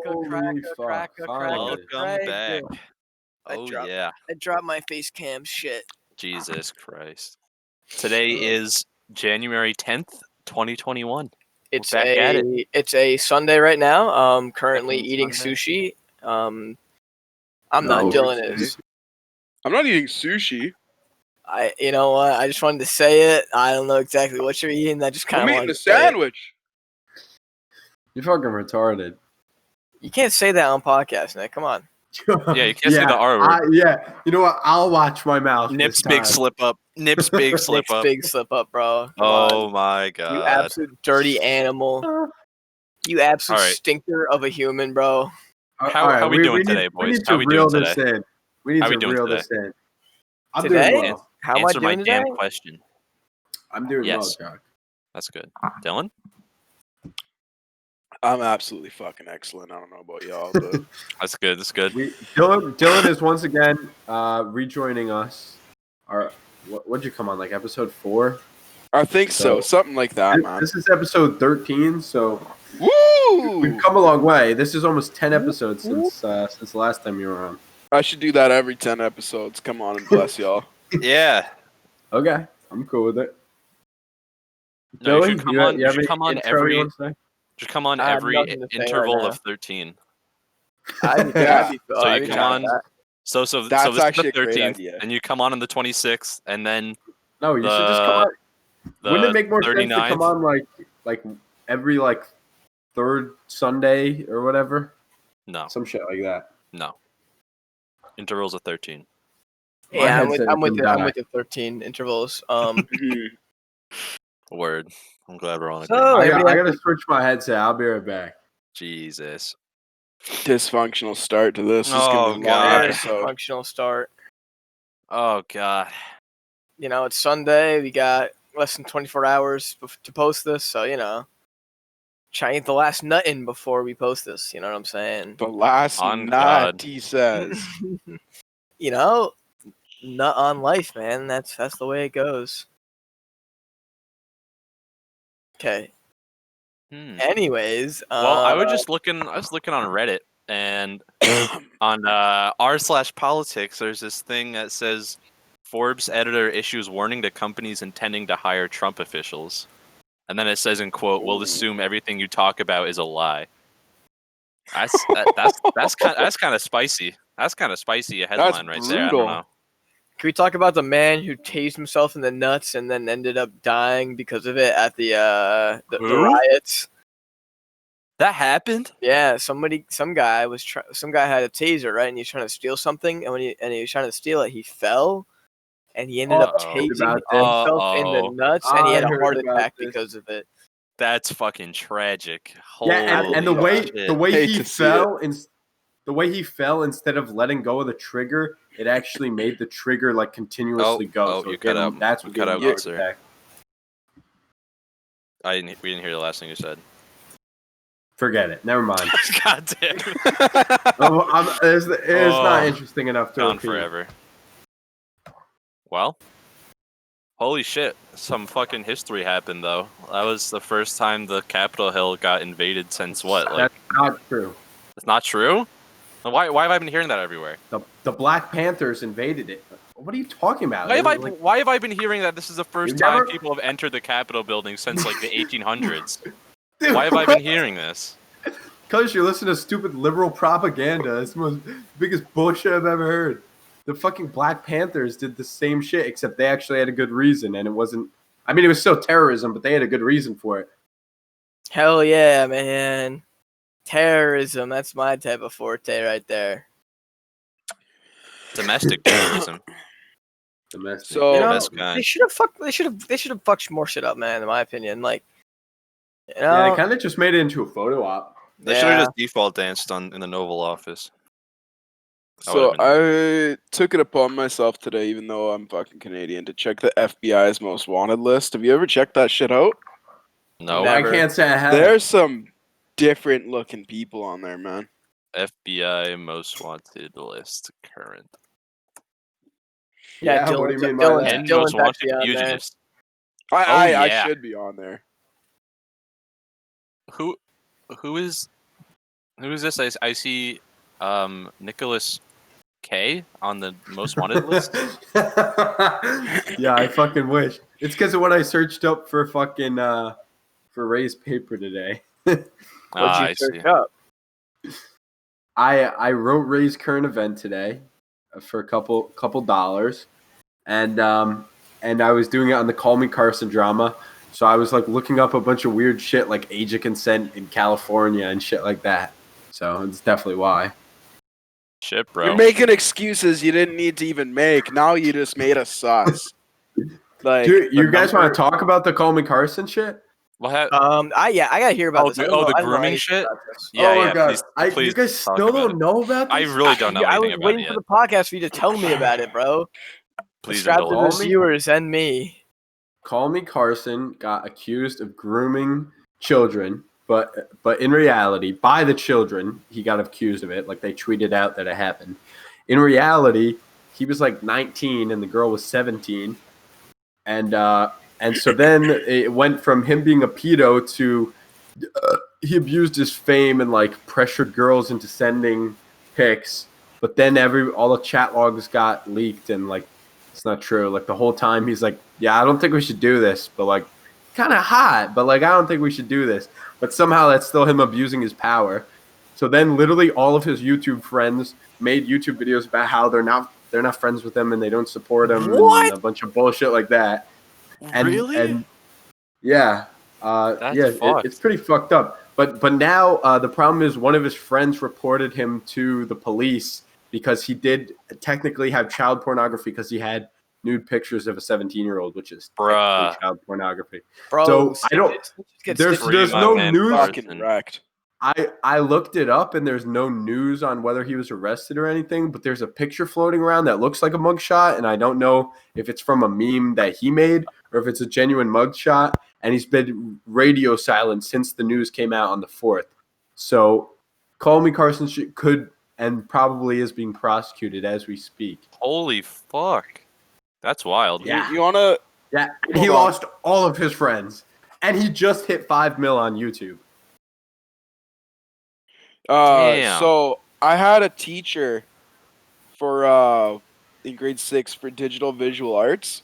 Holy fuck, finally. Welcome back. I Oh, dropped- yeah. I dropped my face cam. Shit. Jesus Christ. Today is January 10th, 2021. It's back at it's a Sunday right now. Currently Fucking eating Sunday. sushi. I'm No, not doing it. it's- I'm not eating sushi. You know what? I just wanted to say it. I don't know exactly what you're eating. I just kind I'm of eating wanted a to say it. sandwich. You're fucking retarded. You can't say that on podcast, Nick. Come on. Yeah, you can't say the R word. Yeah, you know what? I'll watch my mouth. Nips this big time. slip up. Nips big slip Nick's up. big slip up, bro. Come Oh on. my god. You absolute dirty animal. You absolute Alright. stinker of a human, bro. How we doing today, We boys? need How to we reel doing this today? in. We need How we to doing reel today? this in. I'm Today? doing well. How am I Answer my doing damn today? question. I'm doing Yes. well, Jock. That's good. Dylan? I'm absolutely fucking excellent. I don't know about y'all, but That's good. That's good. Dylan is once again rejoining us. What'd you come on, like episode 4? I think so. Something like that, man. This is episode 13, so Woo! we've come a long way. This is almost 10 episodes since the last time you were on. I should do that every 10 episodes. Come on and bless y'all. Yeah. Okay, I'm cool with it. No, you Dylan, should come on. you You have should any come on intro you every. want to say? Just come on I have every nothing to say right interval now. of 13. I'd be Yeah. so So you come on. So That's this is the actually a great 13th, idea. and you come on the 26th, and then No, you should just come on. the Wouldn't it make more sense to 39th. come on like every third Sunday or whatever? No, Some shit like that. no. Intervals of 13. My Yeah, headset I'm with can the, I'm die. with the 13 intervals. Word. I'm glad we're on it. So- I everybody gotta switch my headset. I'll be right back. Jesus. Dysfunctional start to this. This is Oh, gonna be a long God. episode. Functional start. Oh God. You know, it's Sunday. We got less than 24 hours to post this, so try and get the last nut in before we post this. You know what I'm saying? The last On nut, God. he says. Nut on life, man. That's the way it goes. Okay. Anyways, Well, I was just looking. I was looking on Reddit, and on r/politics, there's this thing that says Forbes editor issues warning to companies intending to hire Trump officials, and then it says in quote, "We'll assume everything you talk about is a lie." That's kind of spicy. That's kind of spicy a headline right there. I don't brutal. know. can we talk about the man who tased himself in the nuts and then ended up dying because of it at the Who? riots? That happened? Yeah, some guy had a taser, right, and he's trying to steal something, and when he was trying to steal it, he fell, and he ended up Uh-oh. tasing About himself in the Uh-oh. nuts, and he had I a heard heart about attack this. because of it. That's fucking tragic. Holy Yeah, and the way shit. the way Hate he to see fell the way he fell, instead of letting go of the trigger, it actually made the trigger continuously go. Oh, so you it gave cut him- out. That's You what cut gave out him the heart once there. attack. We didn't hear the last thing you said. Forget it. Never mind. God damn. It's not Oh, interesting enough to Gone repeat. forever. Well, holy shit. Some fucking history happened, though. That was the first time the Capitol Hill got invaded since what? That's not true. It's not true? Why have I been hearing that everywhere? The Black Panthers invaded it. What are you talking about? Why have I been hearing that this is the first You've time never- people have entered the Capitol building since the 1800s? Dude, Why have I been hearing this? Because you're listening to stupid liberal propaganda. It's the most biggest bullshit I've ever heard. The fucking Black Panthers did the same shit, except they actually had a good reason, and it wasn't. I mean, it was still terrorism, but they had a good reason for it. Hell yeah, man! Terrorism—that's my type of forte right there. Domestic terrorism. Domestic. So- You The know, best kind. they should have fucked more shit up, man. In my opinion, Yeah, they kind of just made it into a photo op. They should have just default danced in the Noval office. That So would've been- I took it upon myself today, even though I'm fucking Canadian, to check the FBI's most wanted list. Have you ever checked that shit out? No. Never. I can't say I have. There's some different looking people on there, man. FBI most wanted list current. Yeah, what do you mean by Dylan's- that? And Dylan's most wanted actually on there. fugitives. I yeah. should be on there. Who? who is this? I see Nicholas K on the most wanted list. Yeah, I fucking wish. It's because of what I searched up for fucking for Ray's paper today. What'd you I search see. up? I wrote Ray's current event today for a couple dollars, and I was doing it on the Call Me Carson drama. So I was like looking up a bunch of weird shit like age of consent in California and shit like that. So it's definitely why. Shit, bro. You're making excuses you didn't need to even make. Now you just made us sus. Like, Dude, the you guys want number- to talk about the Call Me Carson shit? What ha- I gotta hear about Oh, this. the- I don't oh, know- the I don't know grooming anything shit? about this. Yeah, Oh my yeah. god, Please you guys talk still about don't it. know about this? I really don't know I was anything about waiting it for yet. the podcast for you to tell me about it, bro. Please Strap the indulge. Call me? viewers and me. Call Me Carson got accused of grooming children, but in reality, by the children, he got accused of it. Like they tweeted out that it happened. In reality, he was like 19 and the girl was 17, and so then it went from him being a pedo to he abused his fame and like pressured girls into sending pics. But then all the chat logs got leaked and like it's not true. Like the whole time he's like, yeah, I don't think we should do this, but like kind of hot, but like I don't think we should do this. But somehow that's still him abusing his power. So then literally all of his YouTube friends made YouTube videos about how they're not friends with him and they don't support him What? and a bunch of bullshit like that. And Really? and yeah, That's it's pretty fucked up. But now the problem is one of his friends reported him to the police because he did technically have child pornography because he had nude pictures of a 17-year-old, which is technically Bruh. child pornogaphy. Bro, So I don't. There's Free my no man news. Carson. fucking wrecked. I looked it up and there's no news on whether he was arrested or anything, but there's a picture floating around that looks like a mugshot, and I don't know if it's from a meme that he made or if it's a genuine mugshot. And he's been radio silent since the news came out on the 4th. So Call Me Carson could and probably is being prosecuted as we speak. Holy fuck. That's wild. Yeah. You wanna? Yeah, and he Hold on. lost all of his friends, and he just hit 5 mil on YouTube. Damn. So I had a teacher for in grade 6 for digital visual arts,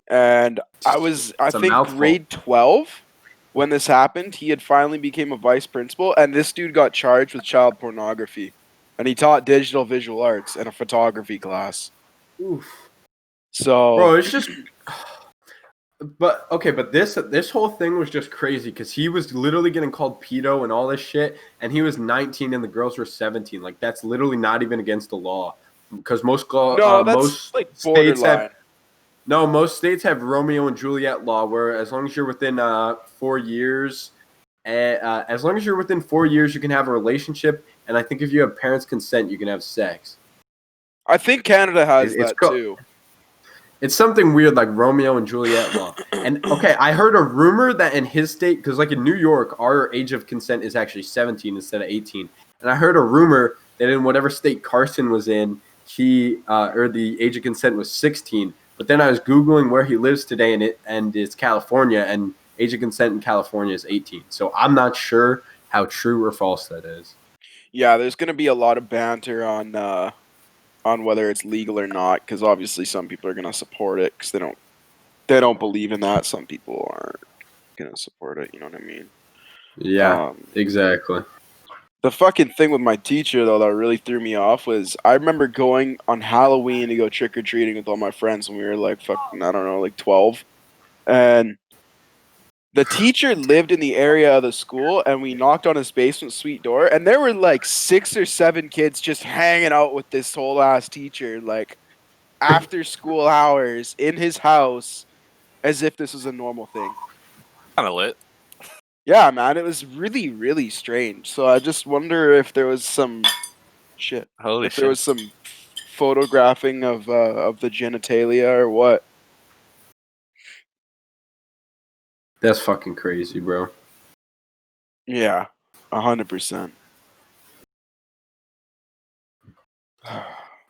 and I It's a think mouthful. grade 12 when this happened. He had finally became a vice principal, and this dude got charged with child pornography, and he taught digital visual arts in a photography class. Oof. So Bro, it's just. But okay, but this whole thing was just crazy because he was literally getting called pedo and all this shit, and he was 19 and the girls were 17. Like that's literally not even against the law because most no, that's most like states borderline. have most states have Romeo and Juliet law where as long as you're within 4 years, as long as you're within 4 years, you can have a relationship, and I think if you have parents' consent, you can have sex. I think Canada has It's that co- too. It's something weird like Romeo and Juliet law. And okay, I heard a rumor that in his state, because like in New York, our age of consent is actually 17 instead of 18. And I heard a rumor that in whatever state Carson was in, he or the age of consent was 16. But then I was Googling where he lives today, and it's California, and age of consent in California is 18. So I'm not sure how true or false that is. Yeah, there's gonna be a lot of banter on whether it's legal or not, because obviously some people are gonna support it because they don't believe in that. Some people aren't gonna support it. You know what I mean? Yeah, exactly. The fucking thing with my teacher though that really threw me off was I remember going on Halloween to go trick or treating with all my friends when we were like fucking I don't know like 12, and the teacher lived in the area of the school, and we knocked on his basement suite door, and there were like 6 or 7 kids just hanging out with this whole ass teacher, like after school hours in his house, as if this was a normal thing. Kind of lit. Yeah, man, it was really, really strange. So I just wonder if there was some shit, Holy if there was shit. some photographing of the genitalia or what. That's fucking crazy, bro. Yeah, 100%.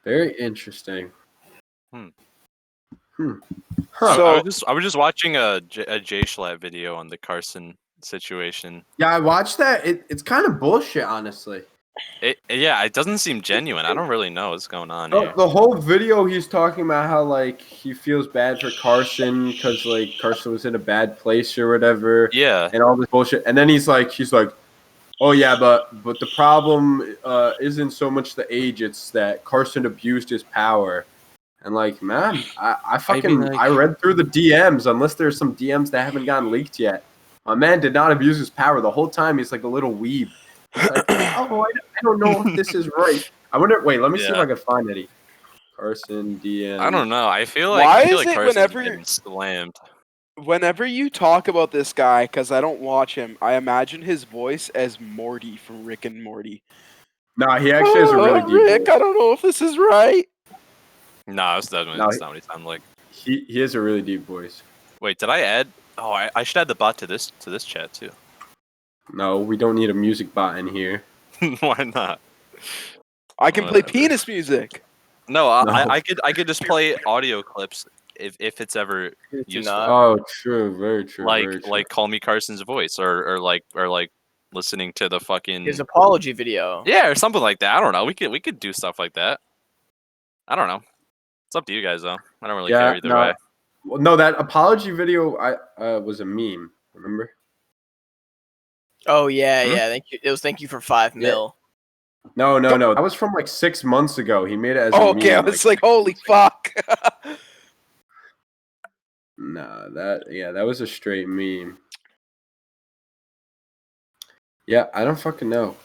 Very interesting. Hmm. Huh. So- I was just watching a Jay Schlatt video on the Carson situation. Yeah, I watched that. It's kind of bullshit, honestly. It doesn't seem genuine. I don't really know what's going on Oh, here. the whole video, he's talking about how like he feels bad for Carson because like Carson was in a bad place or whatever, Yeah. and all this bullshit. And then he's like, oh yeah, but the problem isn't so much the age; it's that Carson abused his power. And like, man, I fucking like- I read through the DMs. Unless there's some DMs that haven't gotten leaked yet, my man did not abuse his power the whole time. He's like a little weeb. He's like, oh, I don't know if this is right. I wonder. Wait, let me see if Yeah. I can find any. Carson DM. I don't know. I feel Why like is it Carson's whenever- getting slammed. Whenever you talk about this guy, because I don't watch him, I imagine his voice as Morty from Rick and Morty. Nah, he actually has a really deep Rick, voice. I don't know if this is right. No, that's definitely No, that's not what he sounded like. He has a really deep voice. Wait, did I add? Oh, I should add the bot to this chat too. No, we don't need a music bot in here. Why not? I can play Whatever. penis music. No, No. I could just play audio clips if it's ever useful. Oh, true, very true. like very true. like Call Me Carson's voice or like listening to the fucking His apology video. yeah or something like that. I don't know. We could do stuff like that. I don't know. It's up to you guys though. I don't really care either way. Well, no, that apology video was a meme. Remember? Oh yeah, Hmm? yeah. Thank you. It was thank you for 5 mil. No. That was from like 6 months ago. He made it as a Okay, I meme. was like, holy fuck. Nah, that was a straight meme. Yeah, I don't fucking know,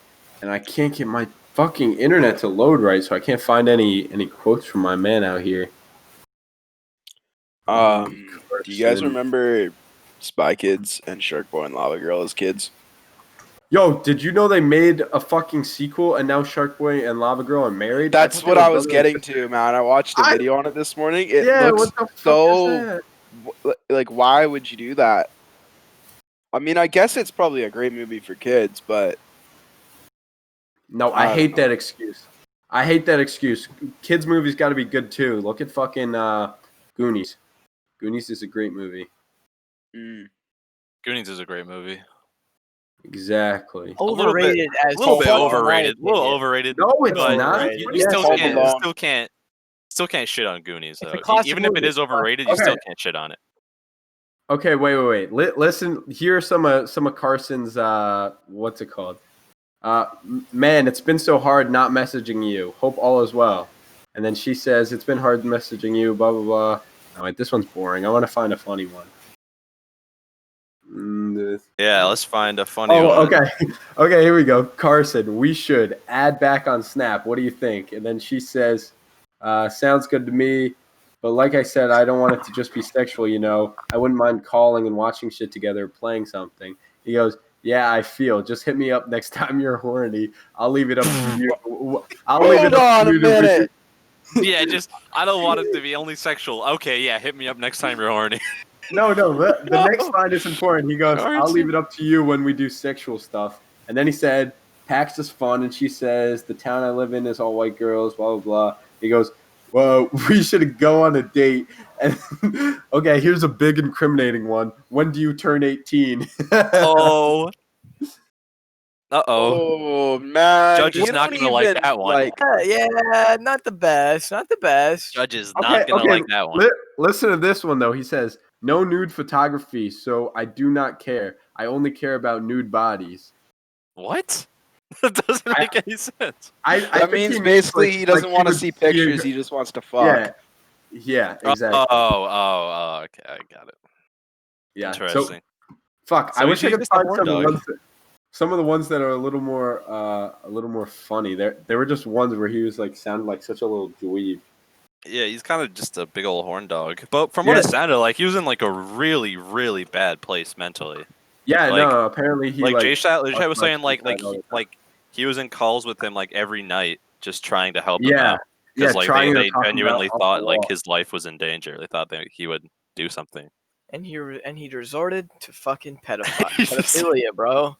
and I can't get my fucking internet to load right, so I can't find any quotes from my man out here. Do you guys Carson. remember Spy Kids and Shark Boy and Lava Girl as kids? Yo, did you know they made a fucking sequel and now Shark Boy and Lava Girl are married? That's thought what they were I was brothers. getting to, man. I watched a video on it this morning. It Yeah, looks what the fuck so is that? like, why would you do that? I mean, I guess it's probably a great movie for kids, but No, I I don't hate know. that excuse. I hate that excuse. Kids movies got to be good too. Look at fucking Goonies. Goonies is a great movie. Goonies is a great movie. Exactly. little bit- Overrated as A little bit fuck, in my overrated. A little opinion. overrated. No, it's but not. overrated. You Yes, still it can't. is. You still can't shit on Goonies It's though. a classic Even if it movie. is overrated, you Okay. still can't shit on it. Okay, wait. Listen, here are some of Carson's what's it called? Man, it's been so hard not messaging you. Hope all is well. And then she says, it's been hard messaging you, blah, blah, blah. Oh, wait, this one's boring. I want to find a funny one. Yeah, let's find a funny Oh, one. okay. Okay, here we go. Carson, we should add back on Snap. What do you think? And then she says, sounds good to me. But like I said, I don't want it to just be sexual, you know. I wouldn't mind calling and watching shit together, playing something. He goes, yeah, I feel. Just hit me up next time you're horny. I'll leave it up to you. I'll leave it hold up on to a you to minute. Yeah, just I don't want it to be only sexual. Okay, yeah, hit me up next time you're horny. No, the next line is important. He goes, I'll leave it up to you when we do sexual stuff. And then he said, PAX is fun. And she says, the town I live in is all white girls, blah, blah, blah. He goes, well, we should go on a date. And okay, here's a big incriminating one. When do you turn 18? Oh. Uh-oh. Oh man, Judge is you not don't gonna like even, that one. Like, Yeah, not the best. Not the best. Judge is not gonna like that one. Listen to this one, though. He says, no nude photography, so I do not care. I only care about nude bodies. What? That doesn't make any sense. I that think means he basically like- he doesn't like want to would see pictures. He just wants to fuck. Yeah, exactly. Oh, okay, I got it. Yeah. So, Interesting. fuck. So I wish I he's could just a find horn dog. some of the ones that are a little more funny. There were just ones where he was like sounded like such a little dweeb. Yeah, he's kind of just a big old horn dog. But from what it sounded like, he was in like a really, really bad place mentally. Yeah, Like- no. Apparently he Like Jay Shat fucked was my saying, like suicide all the time. like he was in calls with him like every night, just trying to help him yeah, out. Because like trying to they talk him genuinely out off thought the like wall. his life was in danger. They thought that he would do something. And he resorted to fucking pedophilia, bro.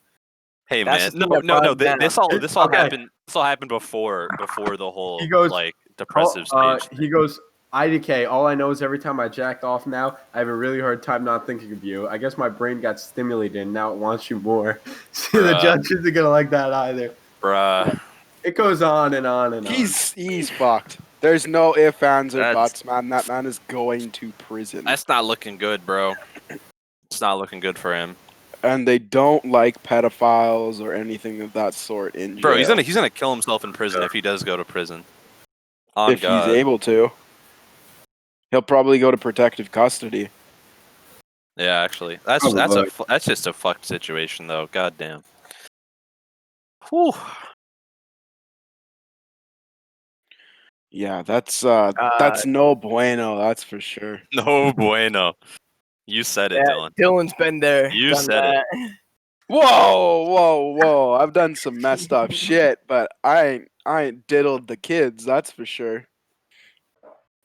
Hey That's man, the thing that brought him down. this all Okay. happened. This all happened before the whole He goes, like depressive Oh, stage. he goes, IDK, all I know is every time I jack off now, I have a really hard time not thinking of you. I guess my brain got stimulated and now it wants you more. See, the judge isn't going to like that either. Bruh. It goes on and on and on. He's fucked. There's no ifs, ands, or That's- buts, man. That man is going to prison. That's not looking good, bro. It's not looking good for him. And they don't like pedophiles or anything of that sort in jail. Bro, he's gonna kill himself in prison if he does go to prison. On if God. he's able to. He'll probably go to protective custody. Yeah, actually, that's just a fucked situation though. God damn. Whew. Yeah, that's no bueno. That's for sure. No bueno. You said it, Dylan. Dylan's been there. You done said that. Whoa! I've done some messed up shit, but I ain't diddled the kids. That's for sure.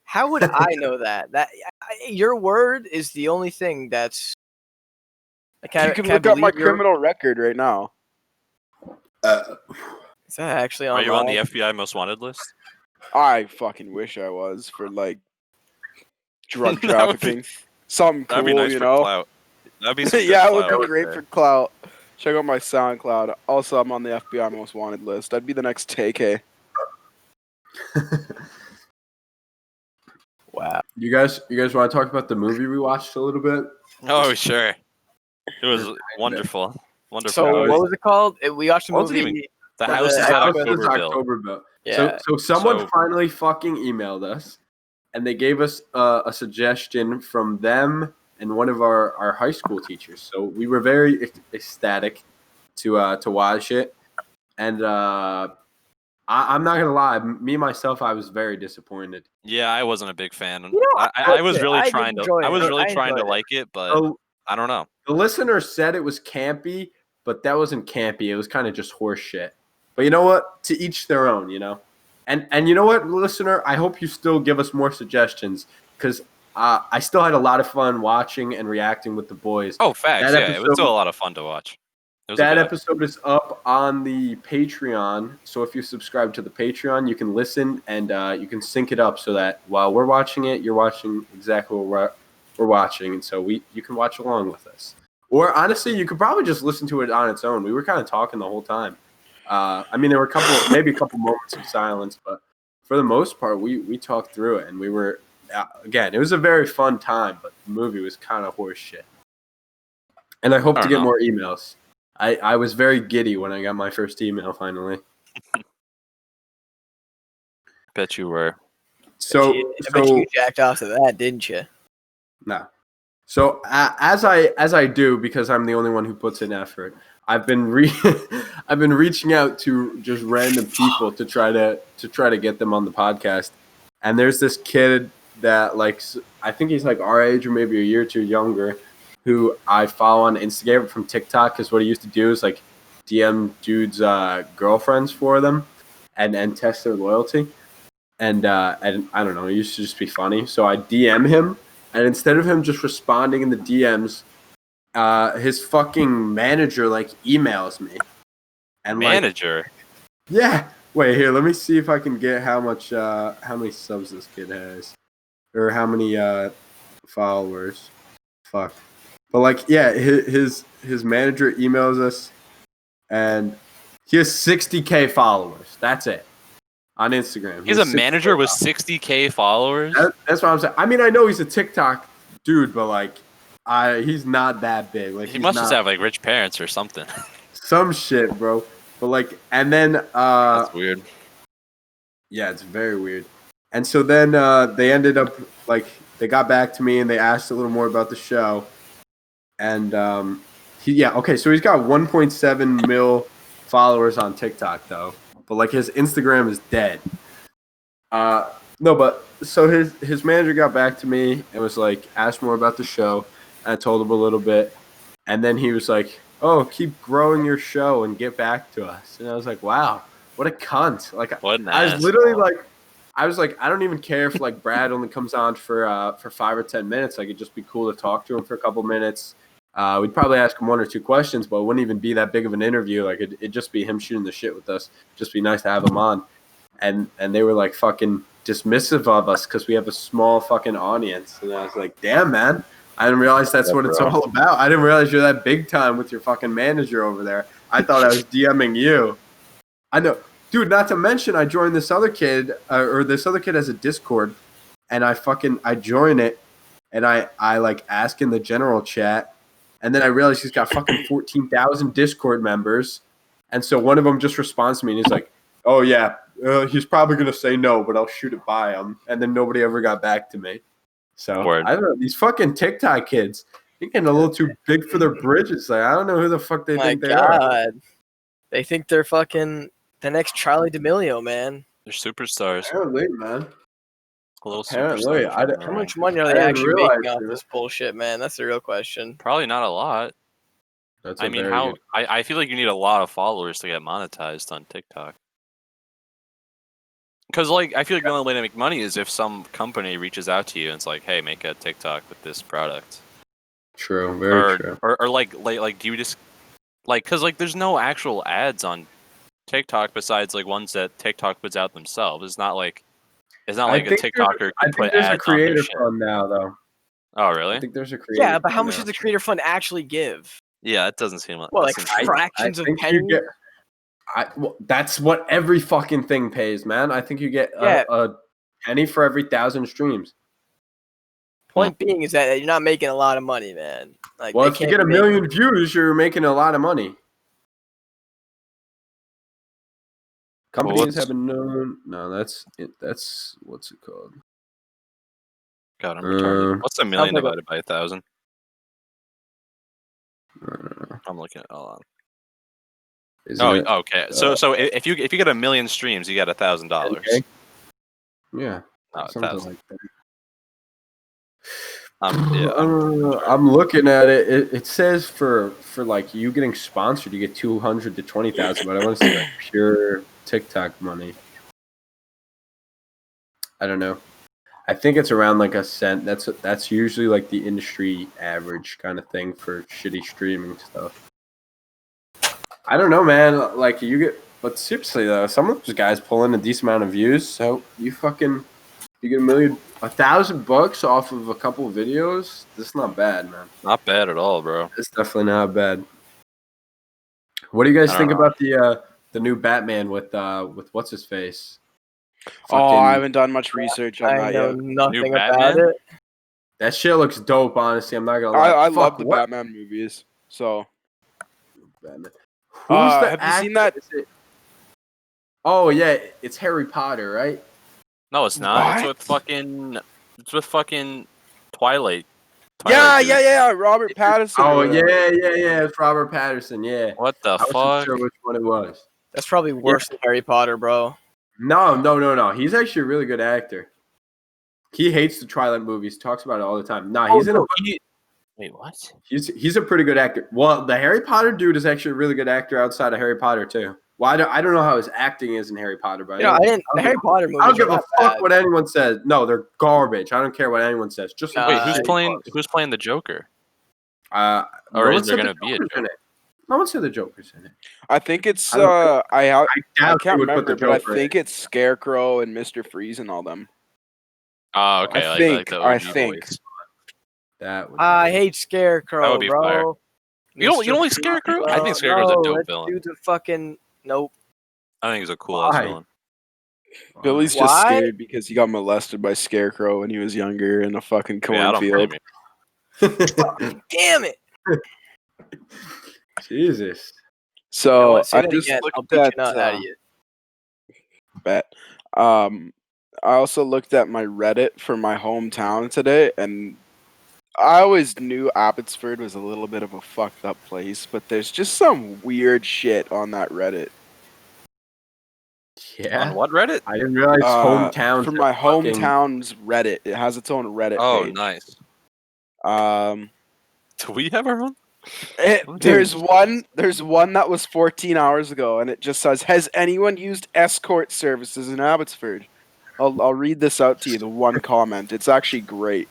How would I know that? Your word is the only thing that's. You can look up my criminal record right now. Is that actually on? Are you on the FBI most wanted list? I fucking wish I was for like drug That would be- trafficking. Something cool, That'd be nice you for know. clout. That'd be some good Yeah, it would clout. be great for clout. Check out my SoundCloud. Also, I'm on the FBI most wanted list. I'd be the next TK. Wow. You guys want to talk about the movie we watched a little bit? Oh sure. It was wonderful. Wonderful. So what was it called? We watched the What was it movie. even- The The house is house at is Octoberville. Octoberville. Yeah. So someone So- finally fucking emailed us, and they gave us a suggestion from them and one of our high school teachers. So we were very ecstatic to watch it, and I'm not gonna lie, me myself, I was very disappointed. Yeah, I wasn't a big fan. You know, I was I really did trying to. enjoy I was it. really I trying to enjoyed it. like it, but So I don't know. the listener said it was campy, but that wasn't campy. It was kind of just horse shit. But you know what? To each their own, you know. And you know what, listener? I hope you still give us more suggestions because I still had a lot of fun watching and reacting with the boys. Oh, facts. That Yeah, it was episode- still a lot of fun to watch. It was a That good episode is up on the Patreon. So if you subscribe to the Patreon, you can listen and you can sync it up so that while we're watching it, you're watching exactly what we're watching. And so you can watch along with us. Or honestly, you could probably just listen to it on its own. We were kind of talking the whole time. I mean, there were maybe a couple moments of silence, but for the most part, we talked through it. And we were, again, it was a very fun time, but the movie was kind of horse shit. And I hope I to don't get know. more emails. I was very giddy when I got my first email finally. Bet you were. I bet you jacked off to that, didn't you? No. So as I do, because I'm the only one who puts in effort, I've been I've been reaching out to just random people to try to get them on the podcast. And there's this kid that I think he's like our age or maybe a year or two younger, who I follow on Instagram from TikTok, because what he used to do is like DM dudes' girlfriends for them and test their loyalty. And I don't know, it used to just be funny. So I DM him, and instead of him just responding in the DMs, his fucking manager emails me. And Manager. yeah. Wait, here, let me see if I can get how many subs this kid has. Or how many followers. Fuck. But his manager emails us, and he has 60K followers. That's it. On Instagram. He's a manager with 60K followers. That's what I'm saying. I mean, I know he's a TikTok dude, but he's not that big. He must just have rich parents or something. some shit, bro. But and then That's weird. yeah, it's very weird. And so then they ended up they got back to me and they asked a little more about the show. And so he's got 1.7 mil followers on TikTok though. But his Instagram is dead. No, but so his manager got back to me and was asked more about the show. I told him a little bit, and then he was like, "Oh, keep growing your show and get back to us." And I was like, "Wow, what a cunt!" What an I was asshole. literally I don't even care if Brad only comes on for 5 or 10 minutes. It'd just be cool to talk to him for a couple minutes. We'd probably ask him 1 or 2 questions, but it wouldn't even be that big of an interview. It'd just be him shooting the shit with us. Just be nice to have him on. And they were fucking dismissive of us because we have a small fucking audience. And I was like, damn, man. I didn't realize that's what it's all about. I didn't realize you're that big time with your fucking manager over there. I thought I was DMing you. I know. Dude, not to mention I joined this other kid, or this other kid has a Discord, and I join it, and I like ask in the general chat, and then I realize he's got fucking 14,000 Discord members, and so one of them just responds to me, and he's like, oh yeah, he's probably going to say no, but I'll shoot it by him, and then nobody ever got back to me. So, Word. I don't know, these fucking TikTok kids, they're getting a little too big for their bridges. Like, I don't know who the fuck they think they are. They think they're fucking the next Charlie D'Amelio, man. They're superstars. Apparently, man. A little Apparently, superstar. How much money are they actually making off this bullshit, man? That's the real question. Probably not a lot. That's I mean, I feel like you need a lot of followers to get monetized on TikTok. Because, like, I feel like the only way to make money is if some company reaches out to you and it's like, hey, make a TikTok with this product. True, very true. Or like, do you just, like, because, like, there's no actual ads on TikTok besides, like, ones that TikTok puts out themselves. It's not like a TikToker could put there's ads a creator on their shit. fund now, though. Oh, really? I think there's a creator Yeah, but how fund much now. does the creator fund actually give? Yeah, it doesn't seem like. Well, like that seems- fractions of think pennies? that's what every fucking thing pays, man. I think you get a penny for every 1,000 streams. Point being is that you're not making a lot of money, man. Like, Well, they if you can't get a be million views, you're making a lot of money. Companies have been known. No, that's it. That's what's it called? God, I'm retarded. What's a million like divided by 1,000? I don't know. I'm looking at. Hold on. Isn't it? Okay. So if you get a million streams, you get $1,000. Okay. Yeah, Oh, something 1,000. like that. I'm looking at it. It says for like you getting sponsored, you get 200 to 20,000. But I want to see like pure TikTok money. I don't know. I think it's around like a cent. That's usually like the industry average kind of thing for shitty streaming stuff. I don't know, man. Like you get, but seriously though, some of those guys pull in a decent amount of views. So you get $1,000 off of a couple of videos. That's not bad, man. not bad at all, bro. It's definitely not bad. What do you guys think about the new Batman with what's his face? I haven't done much research on I that know yet. nothing New about Batman? it. That shit looks dope. Honestly, I'm not gonna lie. I love the Batman movies. So, Batman. have you seen that? Oh yeah, it's Harry Potter, right? No, it's not. What? It's with fucking Twilight. Yeah. Robert Pattinson. Oh yeah. It's Robert Pattinson. Yeah. What the I wasn't fuck? sure which one it was. That's probably worse than Harry Potter, bro. No. He's actually a really good actor. He hates the Twilight movies. Talks about it all the time. He's in a. Wait, what? He's a pretty good actor. Well, the Harry Potter dude is actually a really good actor outside of Harry Potter too. Well, I don't know how his acting is in Harry Potter, but The Harry Potter movies. I don't give are a not fuck bad. what anyone says. No, they're garbage. I don't care what anyone says. Just Wait, Wait, Harry who's playing the Joker? Potter. Or No is one there said gonna the be a Joker's in Joker? it. No one said the Joker's in it. I think it's I doubt I they can't would put remember, the but I Joker in think it's Scarecrow and Mr. Freeze and all them. Oh, okay. I think. Voice. That would I hate Scarecrow, That would be bro. fire. You don't like Mr. Scarecrow? I Freeze, think Scarecrow's a no, dope that villain. Dude's a fucking nope. I think he's a cool ass Why? villain. Billy's just Why? scared because he got molested by Scarecrow when he was younger in a fucking Yeah, I don't blame cornfield. you. Damn it! Jesus. You know So what? Say I that just again, I'll looked beat you at not out of you. bet. I also looked at my Reddit for my hometown today, and I always knew Abbotsford was a little bit of a fucked up place, but there's just some weird shit on that Reddit. Yeah. On what Reddit? I didn't realize hometown. For my hometown's Reddit, it has its own Reddit Oh, page. nice. Um, Do we have our own? there's one that was 14 hours ago, and it just says, "Has anyone used escort services in Abbotsford?" I'll read this out to you. The one comment. It's actually great.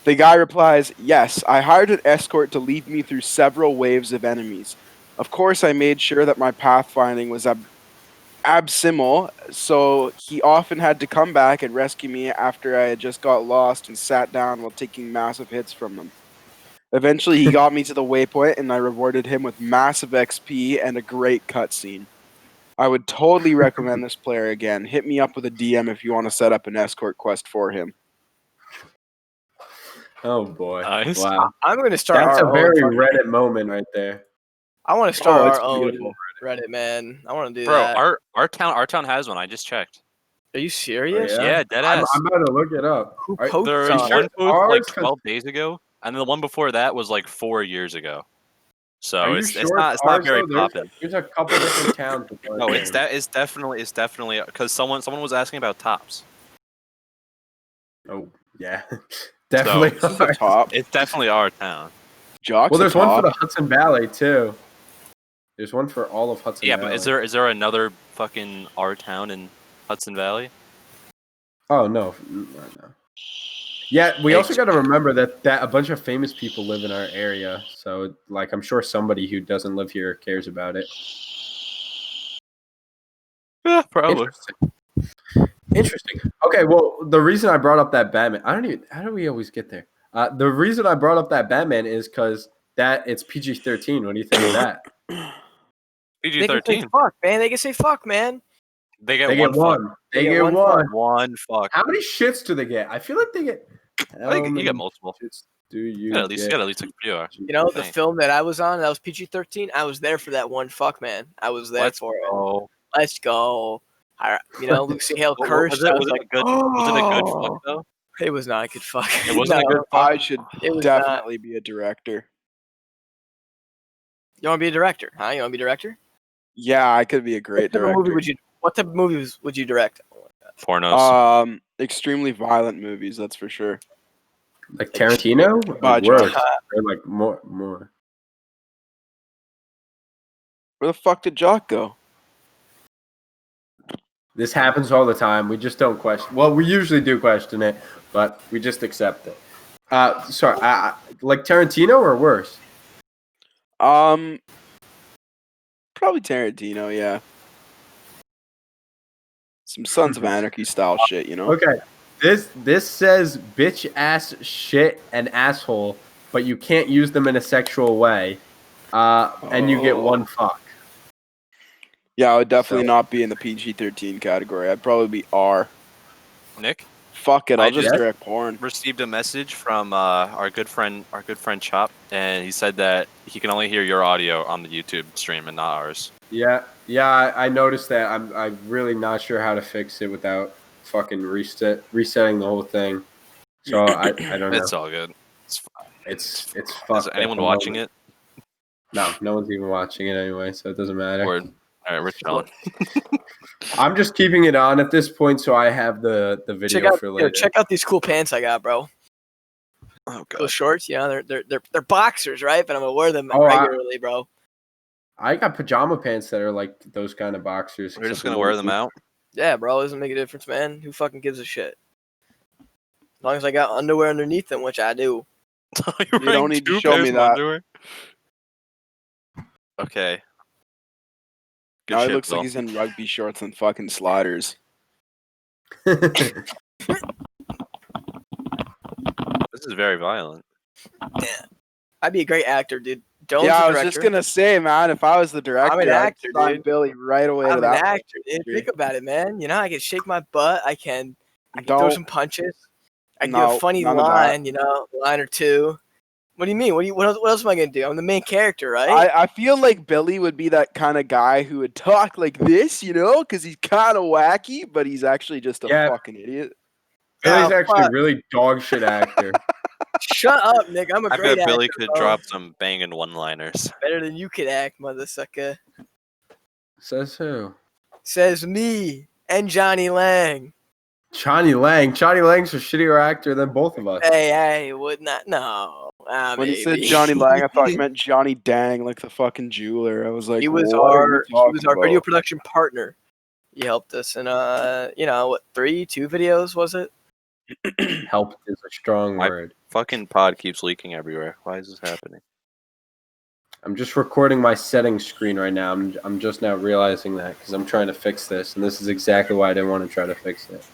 The guy replies, "Yes, I hired an escort to lead me through several waves of enemies. Of course, I made sure that my pathfinding was abysmal, so he often had to come back and rescue me after I had just got lost and sat down while taking massive hits from them. Eventually, he got me to the waypoint, and I rewarded him with massive XP and a great cutscene. I would totally recommend this player again. Hit me up with a DM if you want to set up an escort quest for him. Oh boy! Nice. Wow, I'm going to start that's a our very own. Reddit moment right there. I want to start Oh, it's our own beautiful. Reddit, man. I want to do Bro, that. our town has one. I just checked. Are you Oh, serious? Yeah, dead I'm ass. about to look it up. Who Are- posts There on was it? one post ours? like 'Cause- 12 days ago, and then the one before that was like 4 years ago. So Are you it's sure not it's it's not ours, very though? poppin'. There's a couple different towns. With our No, it's name. it's definitely because someone was asking about tops. Oh yeah, definitely. So, This is the ours. top. It's definitely our town. Jock's Well, the there's one for top. the Hudson Valley too. There's one for all of Hudson Yeah, Valley. but is there another fucking our town in Hudson Valley? Oh no, no. Yeah, we also got to remember that a bunch of famous people live in our area. So, like, I'm sure somebody who doesn't live here cares about it. Yeah, probably. Interesting. Okay, well, the reason I brought up that Batman, I don't even. How do we always get there? The reason I brought up that Batman is because it's PG-13. What do you think of that? PG They can say 13. fuck, man. They can say fuck, man. They get They one get one. They get one one. fuck. One fuck. How many shits do they get? I feel like they get. I think How you many get multiple. shits do You you got at least get? like a few. You know, the Dang. film that I was on, that was PG-13. I was there for that one fuck, man. I was there Let's for it. go. Let's go. You know, Lucy Hale Was cursed. it, I was was it like, a good? Was it a good Oh. fuck though? it was not a good fuck. It wasn't a No, good fuck. I should It was not. definitely be a director. You want to be a director, huh? You want to be a director? Yeah, I could be a great What type of movie director. would you? What type of movies would you direct? Pornos. Extremely violent movies, that's for sure. Like Tarantino? Or Budge. worse? Or like more. Where the fuck did Jock go? This happens all the time. We just don't question. Well, we usually do question it, but we just accept it. Sorry, like Tarantino or worse? Probably Tarantino, yeah. Some Sons of Anarchy style shit, you know? Okay. This says bitch ass shit and asshole, but you can't use them in a sexual way. And you get one fuck. Yeah, I would definitely So- not be in the PG-13 category. I'd probably be R. Nick Fuck it, I I'll just just- direct porn. received a message from our good friend Chop, and he said that he can only hear your audio on the YouTube stream and not ours. Yeah, I noticed that. I'm really not sure how to fix it without fucking resetting the whole thing. So I don't know. It's all good. It's Is fucked. anyone watching it? No one's even watching it anyway, so it doesn't matter. Word. All right, we're chilling. I'm just keeping it on at this point, so I have the video for later. Check out these cool pants I got, bro. Oh Those god. shorts, you know, they're boxers, right? But I'm gonna wear them Oh, regularly, bro. I got pajama pants that are like those kind of boxers. We're just except gonna for wear one- them out. Yeah, bro, it doesn't make a difference, man. Who fucking gives a shit? As long as I got underwear underneath them, which I do. You don't need to show me that. Okay. Good Now he shit, looks like Bill. he's in rugby shorts and fucking sliders. This is very violent. I'd be a great actor, dude. Jones Yeah, the I was director. just gonna say, man, if I was the director, I'm an actor, I'd sign dude. Billy right away to I'm an that. actor, dude. industry. Think about it, man. You know, I can shake my butt. I can throw Don't. some punches. I can No, give a funny none of that. line, you know, line or two. What do you mean? What else am I gonna do? I'm the main character, right? I feel like Billy would be that kind of guy who would talk like this, you know, because he's kind of wacky, but he's actually just a Yeah. fucking idiot. Billy's Oh, actually a fuck. really dog shit actor. Shut up, Nick. I'm a I great bet Billy actor, could bro. drop some banging one-liners. Better than you could act, motherfucker. Says who? Says me and Johnny Lang. Johnny Lang. Johnny Lang's a shittier actor than both of us. Hey, would not. No. When he said maybe. Johnny Lang, I thought he meant Johnny Dang, like the fucking jeweler. I was like, he was what are our you talking video about? production partner. He helped us in you know what, 2 videos was it? Helped is a strong I- word. Fucking pod keeps leaking everywhere. Why is this happening? I'm just recording my settings screen right now. I'm just now realizing that because I'm trying to fix this, and this is exactly why I didn't want to try to fix it.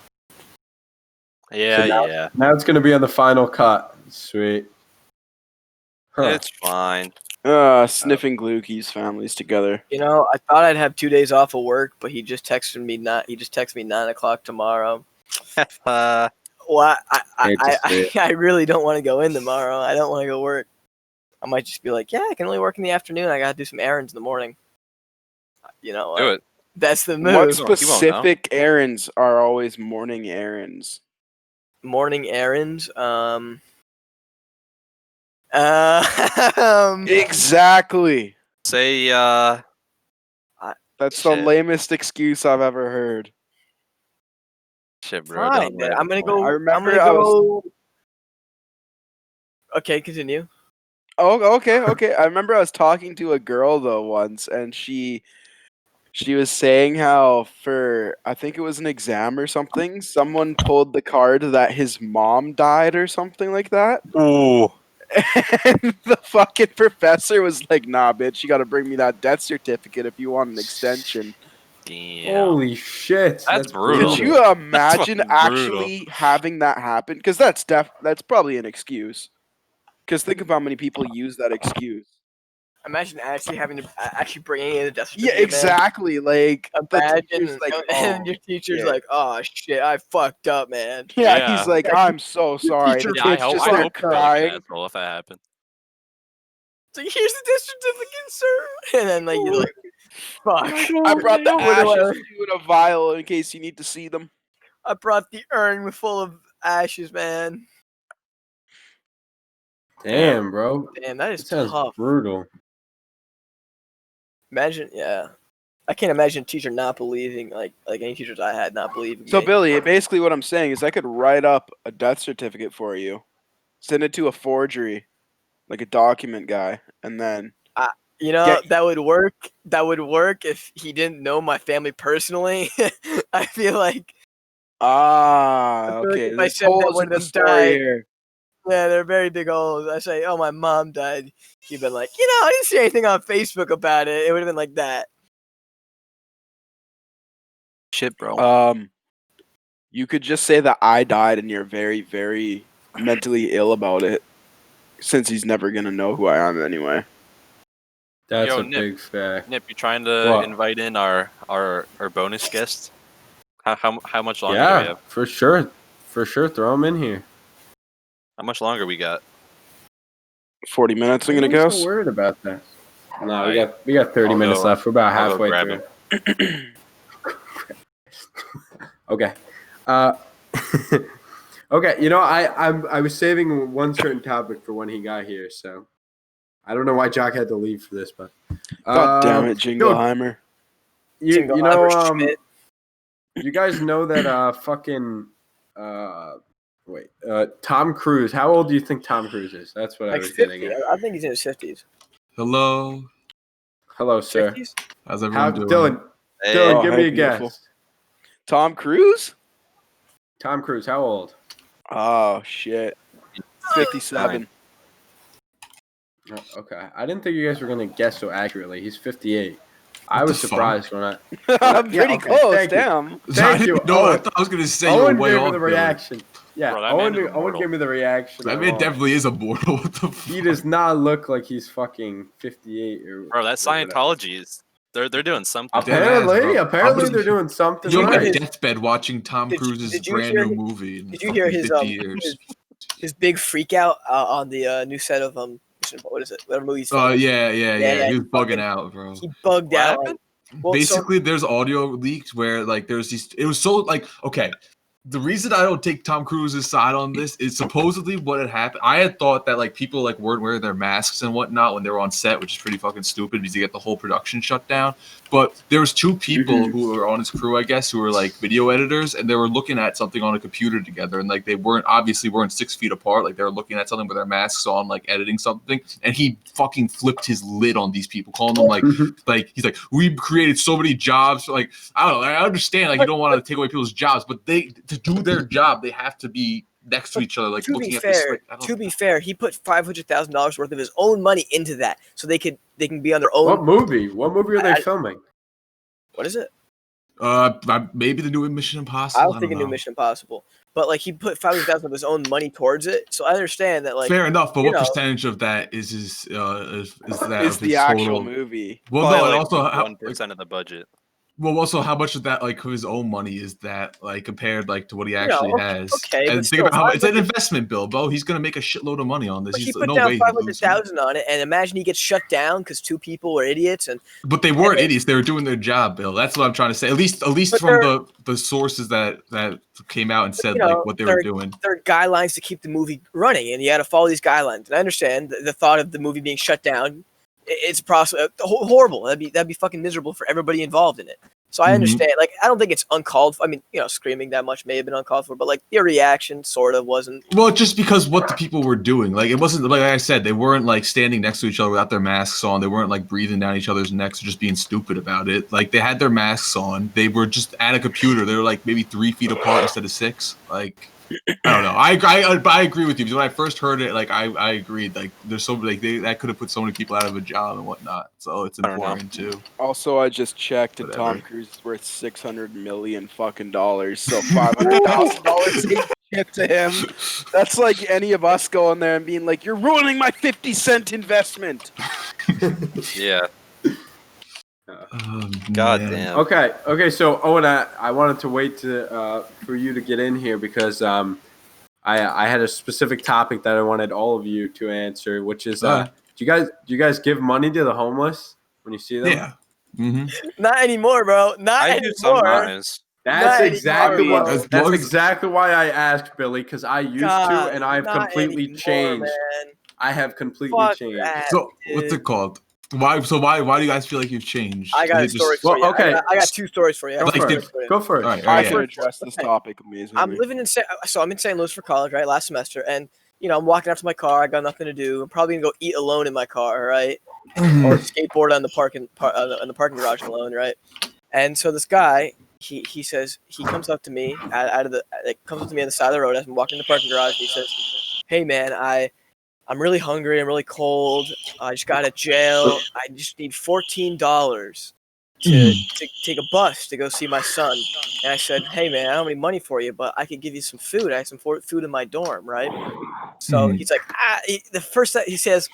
Yeah, So yeah. Now it's going to be on the final cut. Sweet. Huh. It's fine. Sniffing glue keeps families together. You know, I thought I'd have 2 days off of work, but he just texted me 9 o'clock tomorrow. Well, Hate to see it. I really don't want to go in tomorrow. I don't want to go work. I might just be like, yeah, I can only work in the afternoon. I gotta do some errands in the morning. You know, Do it. that's the move. What You won't know. specific errands are always morning errands? Morning errands. Exactly. Say, That's the Shit. lamest excuse I've ever heard. shit, bro. Fine, don't then. let I'm it gonna go. go. I remember I'm gonna I was- go. Okay, continue. Oh, okay. I remember I was talking to a girl though once, and she was saying how for I think it was an exam or something, someone pulled the card that his mom died or something like that. Ooh. And the fucking professor was like, "Nah, bitch, you got to bring me that death certificate if you want an extension." Damn. Holy shit. That's brutal. Could you imagine fucking actually having that happen? Because that's probably an excuse. Because think of how many people use that excuse. Imagine actually having to actually bringing in the death Yeah, certificate, man. exactly. Like the Imagine, teacher's like, and "Oh, your teacher's shit." like, "Oh shit, I fucked up, man." Yeah, Yeah. he's like, "I'm so sorry." The teacher- Yeah, I kid's hope, just I there hope you're like an crying. asshole if that happened. It's like, here's the death certificate, sir. And then like you're like, fuck. I brought the What do ashes I- to you in a vial in case you need to see them. I brought the urn full of ashes, man. Damn, bro. Damn, that It is sounds tough. brutal. Imagine, yeah. I can't imagine a teacher not believing, like any teachers I had not believing So me. Billy, basically what I'm saying is I could write up a death certificate for you, send it to a forgery, like a document guy, and then You know, Yeah. that would work. That would work if he didn't know my family personally. I feel like I feel like okay, if I there's said that holes one in of the them story died, here. yeah, they're very big holes. I say, oh, my mom died. He'd been like, you know, I didn't see anything on Facebook about it. It would have been like that. Shit, bro. You could just say that I died and you're very, very mentally ill about it, since he's never gonna know who I am anyway. That's Yo, a Nip. big fact. Nip, you trying to What? invite in our bonus guest? How much longer do we Yeah, have? for sure. For sure. Throw him in here. How much longer we got? 40 minutes, I'm gonna I'm so guess. worried about that. No, we Alright. got 30 I'll minutes go- left. We're about I'll go halfway grab through. Okay. Okay. You know, I was saving one certain topic for when he got here, so I don't know why Jock had to leave for this, but God damn it, yo, Jingleheimer. you know, Jingleheimer Schmidt. you guys know that fucking Tom Cruise. How old do you think Tom Cruise is? That's what I Like was 50. getting at. I think he's in his 50s. Hello. Hello, sir. 50s? How's How, everyone doing? Dylan? Hey, Dylan, Oh, give hey, me a beautiful. guess. Tom Cruise? Tom Cruise, how old? Oh shit. 57. Oh, okay, I didn't think you guys were gonna guess so accurately. He's 58. I What was the surprised when I. I'm Yeah, pretty okay, close, thank you. damn. Thank I you. didn't know. I Owen. thought I was gonna say you were Owen way gave me off. the Billy. reaction. Yeah, Bro, that man is Owen immortal. gave me the reaction. That I man want. definitely is immortal. What the He fuck? does not look like he's fucking 58 or. Bro, that's or whatever. Scientology is. They're doing something. Dead ass, Apparently, bro. apparently I they're was- doing something You're on my right. deathbed watching Tom Did you- Cruise's did you brand hear new his- movie. In Did you hear fucking his 50 years. his big freak out on the new set of what is it? Whatever movie he's Oh filming. yeah. Yeah, He was bugging fucking- out, bro. He bugged What out. happened? Well, Basically, there's audio leaked where like there's these. It was so like okay. The reason I don't take Tom Cruise's side on this is supposedly what had happened. I had thought that like people like weren't wearing their masks and whatnot when they were on set, which is pretty fucking stupid because you get the whole production shut down. But there was two people who were on his crew, I guess, who were like video editors, and they were looking at something on a computer together, and like they weren't 6 feet apart. Like they were looking at something with their masks on, like editing something, and he fucking flipped his lid on these people, calling them like he's like, we created so many jobs. I don't know. I understand like you don't want to take away people's jobs, but to do their job, they have to be next to each other, like to looking be at this. fair, Like, I don't to be fair, he put $500,000 worth of his own money into that, so they can be on their own. What movie? What movie are they filming? What is it? Maybe the new Mission I Impossible. don't think a new Mission Impossible, but like he put $500,000 of his own money towards it. So I understand that, like, Fair enough, but you what know, percentage of that is his is that Is of the his actual total? movie? Well, Probably no, and like also how, 1% of the budget. well, also how much of that like his own money is that like compared like to what he you know, actually okay, has? okay, And but think still, about how it's an 500 investment, Bill. Bo, he's gonna make a shitload of money on this. But he He's put no down way. He's losing. 500,000 on it, and imagine he gets shut down because two people were idiots. And But they weren't idiots. They were doing their job, Bill. That's what I'm trying to say. At least But from they're- the sources that came out and said you know, like what they were doing. there are guidelines to keep the movie running, and you got to follow these guidelines. And I understand the thought of the movie being shut down. It's horrible. That'd be fucking miserable for everybody involved in it. So I Mhm. understand. Like, I don't think it's uncalled for. I mean, screaming that much may have been uncalled for, but like your reaction sort of wasn't. Well, just because what the people were doing, like it wasn't like I said, they weren't like standing next to each other without their masks on. They weren't like breathing down each other's necks or just being stupid about it. Like they had their masks on. They were just at a computer. They were like maybe 3 feet apart instead of 6. Like I don't know. I agree with you because when I first heard it, like I agreed. Like there's so like that could have put so many people out of a job and whatnot. So it's important too. Also, I just checked, and Whatever. Tom Cruise is worth $600 million fucking dollars. So $500,000 each shit to him. That's like any of us going there and being like, "You're ruining my 50-cent investment." Yeah. Oh, God man. damn. Okay. So Owen, I wanted to wait for you to get in here because I had a specific topic that I wanted all of you to answer, which is do you guys give money to the homeless when you see them? Yeah. Mm-hmm. Not anymore, bro. Not I do anymore. sometimes. That's Not exactly anymore, what. bro. As That's long as- exactly why I asked Billy because I used God, to, and I've not completely anymore, changed. man. I have completely Fuck changed. that, So what's dude. it called? Why do you guys feel like you've changed? I got a Is it story just- for you. Well, okay. I got 2 stories for you. I Go got two Like, stories first. for you. Go first. All right, I yeah. can address this topic amazingly. I'm living in I'm in St. Louis for college, right? Last semester, and I'm walking out to my car. I got nothing to do. I'm probably gonna go eat alone in my car, right? Or skateboard on the parking garage alone, right? And so this guy, he says he comes up to me comes up to me on the side of the road as I'm walking in the parking garage. And he says, "Hey man, I'm really hungry. I'm really cold. I just got out of jail. I just need $14 to take a bus to go see my son." And I said, "Hey man, I don't have any money for you, but I could give you some food. I have some food in my dorm, right?" So he's like, the first that he says,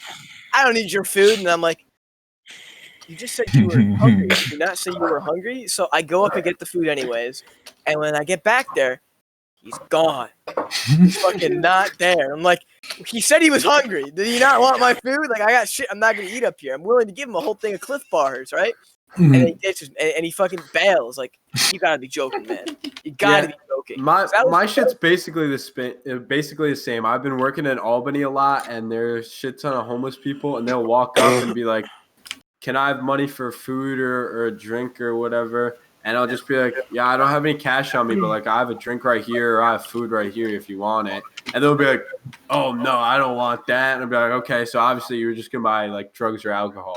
"I don't need your food," and I'm like, "You just said you were hungry. Did you not say you were hungry?" So I go up and get the food anyways, and when I get back there, he's gone. He's fucking not there. I'm like, he said he was hungry. Did he not want my food? Like, I got shit I'm not gonna eat up here. I'm willing to give him a whole thing of Cliff Bars, right? And then he ditches, and he fucking bails. Like, you gotta be joking, man. You gotta be joking. My shit's basically the same. I've been working in Albany a lot, and there's shit ton of homeless people, and they'll walk up and be like, "Can I have money for food or a drink or whatever?" And I'll just be like, "Yeah, I don't have any cash on me, but like I have a drink right here or I have food right here if you want it." And they'll be like, "Oh no, I don't want that." And I'll be like, "Okay, so obviously you were just gonna buy like drugs or alcohol."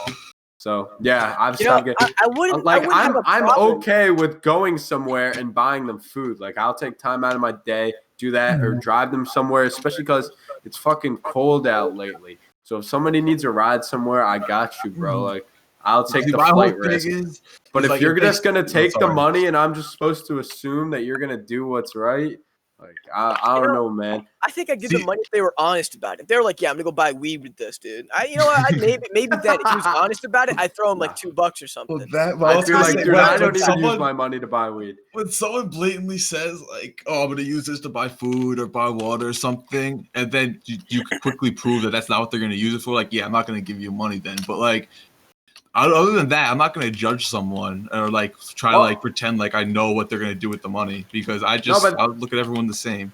So yeah, I've stopped getting. I wouldn't Like have a I'm problem. okay with going somewhere and buying them food. Like I'll take time out of my day, do that, or drive them somewhere, especially because it's fucking cold out lately. So if somebody needs a ride somewhere, I got you, bro. Like I'll take the My whole flight thing risk. But is if like, you're it just takes- gonna take the sorry. money and I'm just supposed to assume that you're gonna do what's right, like I don't know, man. I think I'd give them money if they were honest about it. If they were like, "Yeah, I'm gonna go buy weed with this, dude." You know what? Maybe then if he was honest about it, I'd throw him like $2 or something. I feel like, dude, I don't even use my money to buy weed. When someone blatantly says like, "Oh, I'm gonna use this to buy food or buy water or something," and then you can quickly prove that that's not what they're gonna use it for, like, yeah, I'm not gonna give you money then. But like, other than that, I'm not gonna judge someone or like try to like pretend like I know what they're gonna do with the money because I'll look at everyone the same.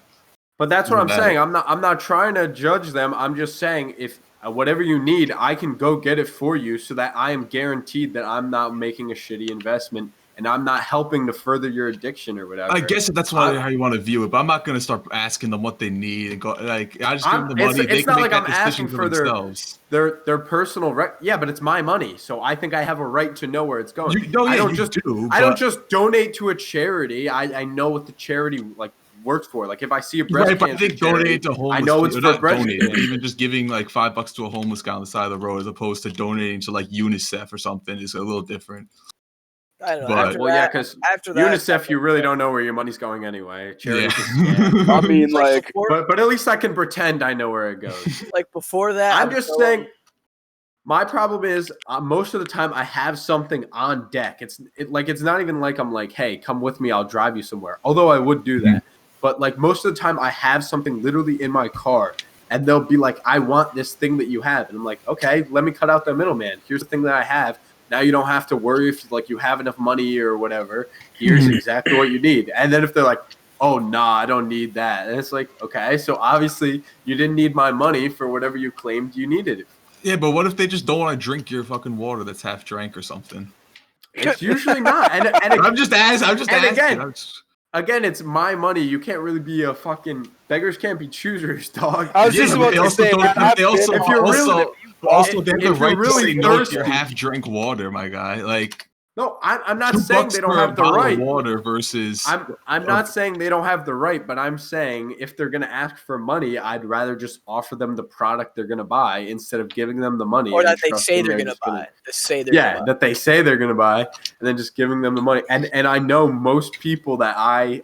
But that's what I'm Doesn't saying. I'm not trying to judge them. I'm just saying if whatever you need, I can go get it for you so that I am guaranteed that I'm not making a shitty investment and I'm not helping to further your addiction or whatever. I guess that's how you want to view it, but I'm not gonna start asking them what they need and go like I just give them the money. They can make that decision for themselves. Their personal yeah, but it's my money, so I think I have a right to know where it's going. I don't just donate to a charity. I know what the charity like works for. Like if I see a breast Right, but I cancer think charity, donate to homeless. I know it's people, for not breast donate, but cancer. even just giving like $5 to a homeless guy on the side of the road, as opposed to donating to like UNICEF or something, is a little different. I don't know. But- After Well, yeah, that, because after that, UNICEF, you really don't know where your money's going anyway. Charity's a Yeah. scam. I mean, It's like like, before, But at least I can pretend I know where it goes. like before that, I'm I just was saying. My problem is most of the time I have something on deck. It's not even like I'm like, hey, come with me, I'll drive you somewhere. Although I would do that, but like most of the time I have something literally in my car, and they'll be like, I want this thing that you have, and I'm like, okay, let me cut out the middleman. Here's the thing that I have. Now you don't have to worry if like you have enough money or whatever. Here's exactly what you need. And then if they're like, oh nah, I don't need that, and it's like, okay, so obviously you didn't need my money for whatever you claimed you needed it. Yeah, but what if they just don't want to drink your fucking water that's half drank or something? It's usually not. And I'm just asking. and again, it's my money. You can't really be a fucking beggars can't be choosers, dog. I was Yeah, just but about they to also say, don't. I've They also, been if you're really- also they have the if you're right really to say no to thirsty- your half-drink water, my guy. Like No, I'm not $2 saying they don't for a have the bottle right. of water versus. I'm not saying they don't have the right, but I'm saying if they're gonna ask for money, I'd rather just offer them the product they're gonna buy instead of giving them the money. or and that they say trusting they're gonna just buy. They say they're gonna buy. that they say they're gonna buy, and then just giving them the money. And I know most people that I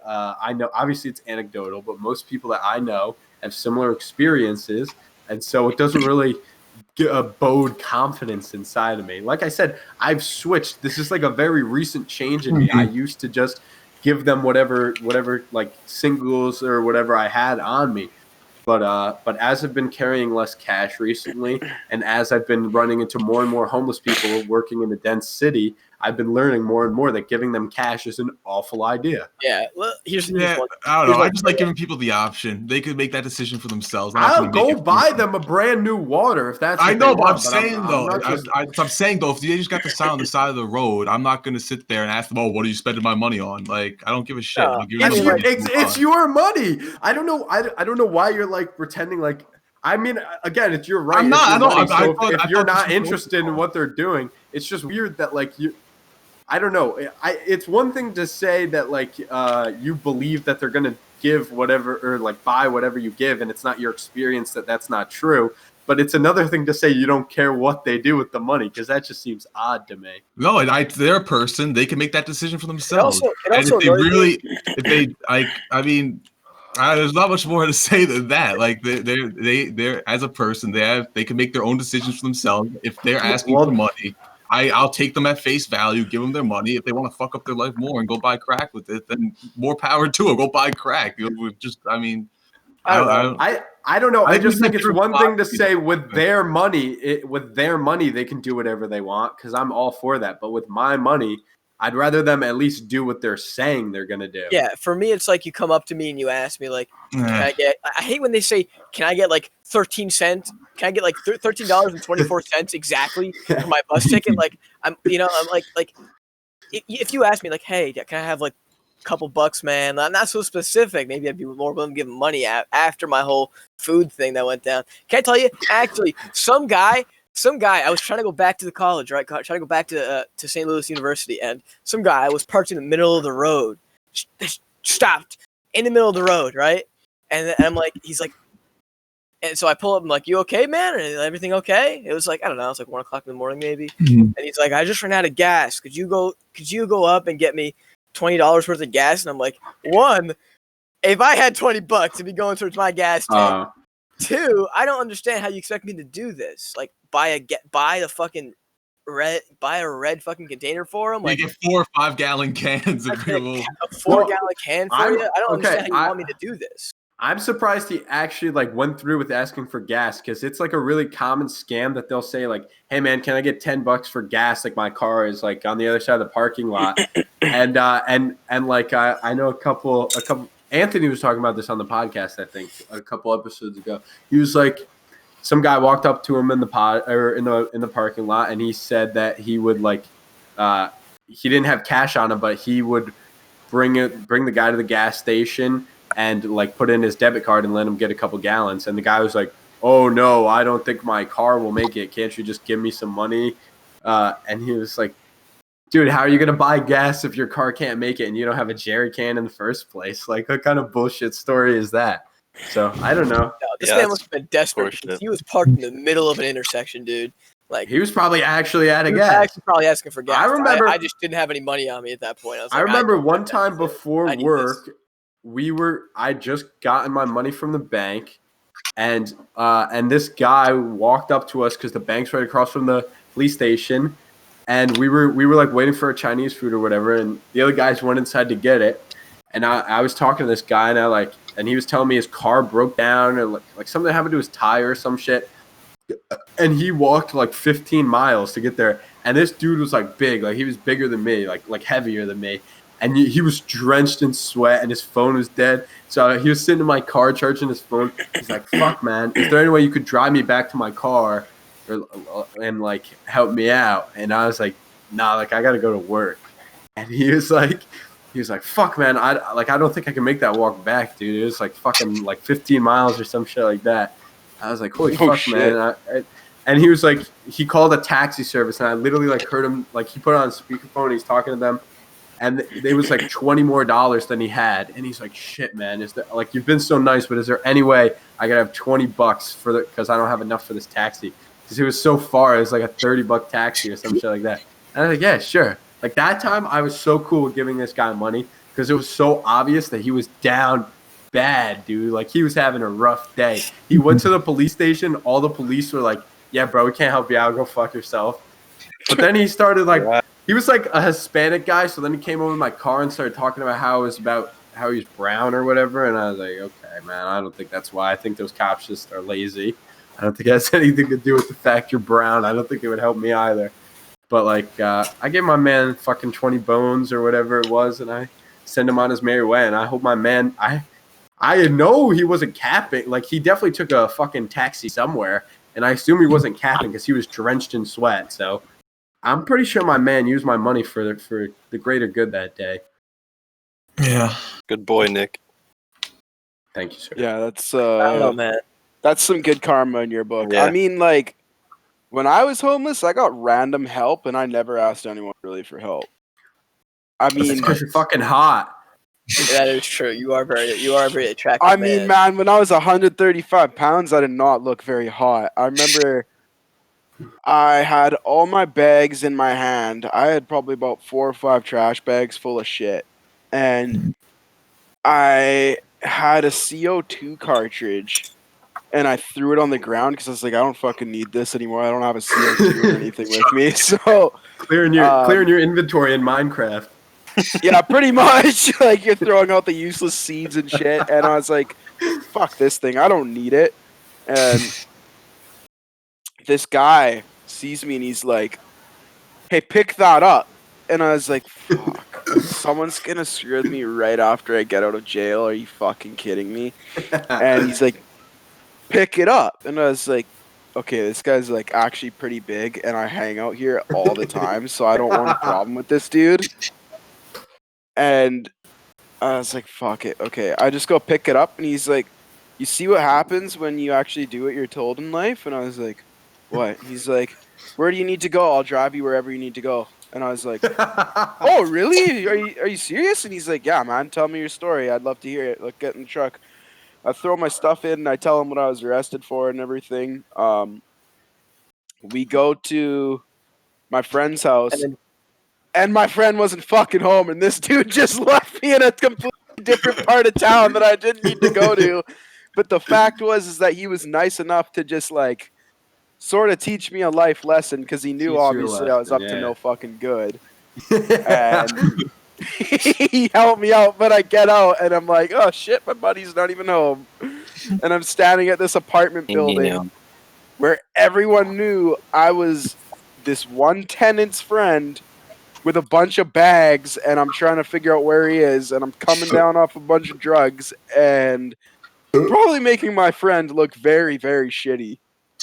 know. Obviously, it's anecdotal, but most people that I know have similar experiences, and so it doesn't really bode confidence inside of me. Like I said, I've switched. This is like a very recent change in me. I used to just give them whatever like singles or whatever I had on me. But as I've been carrying less cash recently, and as I've been running into more and more homeless people working in a dense city, I've been learning more and more that giving them cash is an awful idea. Yeah. Well, here's Yeah, one. I don't here's know. I one just thing. like giving people the option. They could make that decision for themselves. I'm not I'll gonna make go it for buy them. them a brand new water if that's what I know, they but I'm want, saying though, not just- I'm saying though, if they just got the sign on the side of the road, I'm not gonna sit there and ask them, "Oh, what are you spending my money on?" Like, I don't give a shit. No, I'll give I you mean, the like, money to it's buy. your money. I don't know. I don't know why you're like pretending like. I mean, again, it's your right. I'm It's not. your I know. money. I So thought- if I you're thought this not was interested in what they're doing, it's just weird that like you. I don't know. It's one thing to say that like you believe that they're gonna give whatever or like buy whatever you give, and it's not your experience that that's not true. But it's another thing to say you don't care what they do with the money because that just seems odd to me. No, they're a person. They can make that decision for themselves. it And also if they annoys me- really, if they like, I mean, there's not much more to say than that. Like they're as a person, they can make their own decisions for themselves. If they're asking for money, I'll take them at face value, give them their money. If they want to fuck up their life more and go buy crack with it, then more power to it. Go buy crack. Just, I mean, I don't know. I don't know. I just think it's different one thing to philosophies. say with their money, they can do whatever they want because I'm all for that. But with my money, I'd rather them at least do what they're saying they're gonna do. Yeah, for me, it's like you come up to me and you ask me like, can I get? I hate when they say, "Can I get like 13 cents? Can I get like $13.24 exactly for my bus ticket?" Like I'm like if you ask me like, "Hey, can I have like a couple bucks, man?" I'm not so specific. Maybe I'd be more willing to give them money after my whole food thing that went down. Can I tell you? Actually, some guy. I was trying to go back to the college, right? Trying to go back to St. Louis University, and some guy was parked in the middle of the road, stopped in the middle of the road, right? And I'm like, he's like, and so I pull up, I'm like, "You okay, man? And everything okay?" It was like, I don't know, it was like 1:00 in the morning, maybe. And he's like, "I just ran out of gas. Could you go up and get me $20 worth of gas?" And I'm like, one, if I had $20, it'd be going towards my gas tank. Two, I don't understand how you expect me to do this. Like buy a red fucking container for him. Like you get 4 or 5 gallon cans I of get your a 4-gallon can for you. I don't okay, understand how you want me to do this. I'm surprised he actually like went through with asking for gas because it's like a really common scam that they'll say like, "Hey man, can I get $10 for gas? Like my car is like on the other side of the parking lot." and like I know a couple. Anthony was talking about this on the podcast, I think, a couple episodes ago. He was like, some guy walked up to him in the in the parking lot, and he said that he would like, he didn't have cash on him, but he would bring the guy to the gas station and like put in his debit card and let him get a couple gallons. And the guy was like, "Oh no, I don't think my car will make it. Can't you just give me some money?" And he was like, Dude, how are you gonna buy gas if your car can't make it and you don't have a jerry can in the first place? Like, what kind of bullshit story is that? So I don't know. No, this Yeah, man that's must have been desperate horseshit. because he was parked in the middle of an intersection, dude. Like, He was probably actually out he of was gas. actually probably asking for gas. I remember- I just didn't have any money on me at that point. I was like, I remember don't one have that time shit. before I need work, I just gotten my money from the bank, and this guy walked up to us because the bank's right across from the police station, and we were like waiting for a Chinese food or whatever, and the other guys went inside to get it, and I was talking to this guy, and he was telling me his car broke down or like something happened to his tire or some shit. And he walked like 15 miles to get there. And this dude was like big, like he was bigger than me, like heavier than me. And he was drenched in sweat, and his phone was dead. So he was sitting in my car charging his phone. He's like, "Fuck, man, is there any way you could drive me back to my car, and like help me out?" And I was like, "Nah, like I gotta go to work." And he was like, "Fuck, man, I don't think I can make that walk back, dude. It was like fucking like 15 miles or some shit like that." I was like, "Holy Oh, fuck, shit. man!" And he was like, he called a taxi service, and I literally like heard him, like he put it on speakerphone. He's talking to them, and they was like $20 more than he had, and he's like, "Shit, man, is there like you've been so nice, but is there any way I could have $20 for because I don't have enough for this taxi?" Because it was so far, it was like a $30 taxi or some shit like that. And I was like, "Yeah, sure." Like that time, I was so cool with giving this guy money because it was so obvious that he was down bad, dude. Like he was having a rough day. He went to the police station. All the police were like, "Yeah, bro, we can't help you out. Go fuck yourself." But then he started like, he was like a Hispanic guy. So then he came over to my car and started talking about how he was brown or whatever. And I was like, "Okay, man, I don't think that's why. I think those cops just are lazy. I don't think it has anything to do with the fact you're brown. I don't think it would help me either." But like, I gave my man fucking 20 bones or whatever it was, and I sent him on his merry way. And I hope my man, I know he wasn't capping. Like, he definitely took a fucking taxi somewhere, and I assume he wasn't capping because he was drenched in sweat. So I'm pretty sure my man used my money for the greater good that day. Yeah. Good boy, Nick. Thank you, sir. Yeah, that's I don't know, man. that's some good karma in your book. Yeah. I mean, like, when I was homeless, I got random help, and I never asked anyone really for help. I mean, because you're fucking hot. That is true. You are a very attractive. I mean, man, when I was 135 pounds, I did not look very hot. I remember I had all my bags in my hand. I had probably about 4 or 5 trash bags full of shit. And I had a CO2 cartridge, and I threw it on the ground because I was like, I don't fucking need this anymore. I don't have a CO2 or anything with me. So Clearing your inventory in Minecraft. yeah, pretty much. Like, you're throwing out the useless seeds and shit. And I was like, fuck this thing. I don't need it. And this guy sees me and he's like, "Hey, pick that up." And I was like, fuck. Someone's going to screw with me right after I get out of jail. Are you fucking kidding me? And he's like, "Pick it up." And I was like, okay, this guy's like actually pretty big and I hang out here all the time. So I don't want a problem with this dude. And I was like, fuck it. Okay, I just go pick it up. And he's like, "You see what happens when you actually do what you're told in life?" And I was like, "What?" He's like, "Where do you need to go? I'll drive you wherever you need to go." And I was like, "Oh, really? Are you serious?" And he's like, "Yeah, man, tell me your story. I'd love to hear it. Like, get in the truck." I throw my stuff in and I tell him what I was arrested for and everything. We go to my friend's house. And then And my friend wasn't fucking home, and this dude just left me in a completely different part of town that I didn't need to go to. But the fact is that he was nice enough to just, like, sort of teach me a life lesson because he knew, Teach you a obviously, I was up lesson, to yeah. no fucking good. And he helped me out, but I get out, and I'm like, oh, shit, my buddy's not even home. And I'm standing at this apartment building where everyone knew I was this one tenant's friend with a bunch of bags, and I'm trying to figure out where he is, and I'm coming down off a bunch of drugs, and probably making my friend look very, very shitty.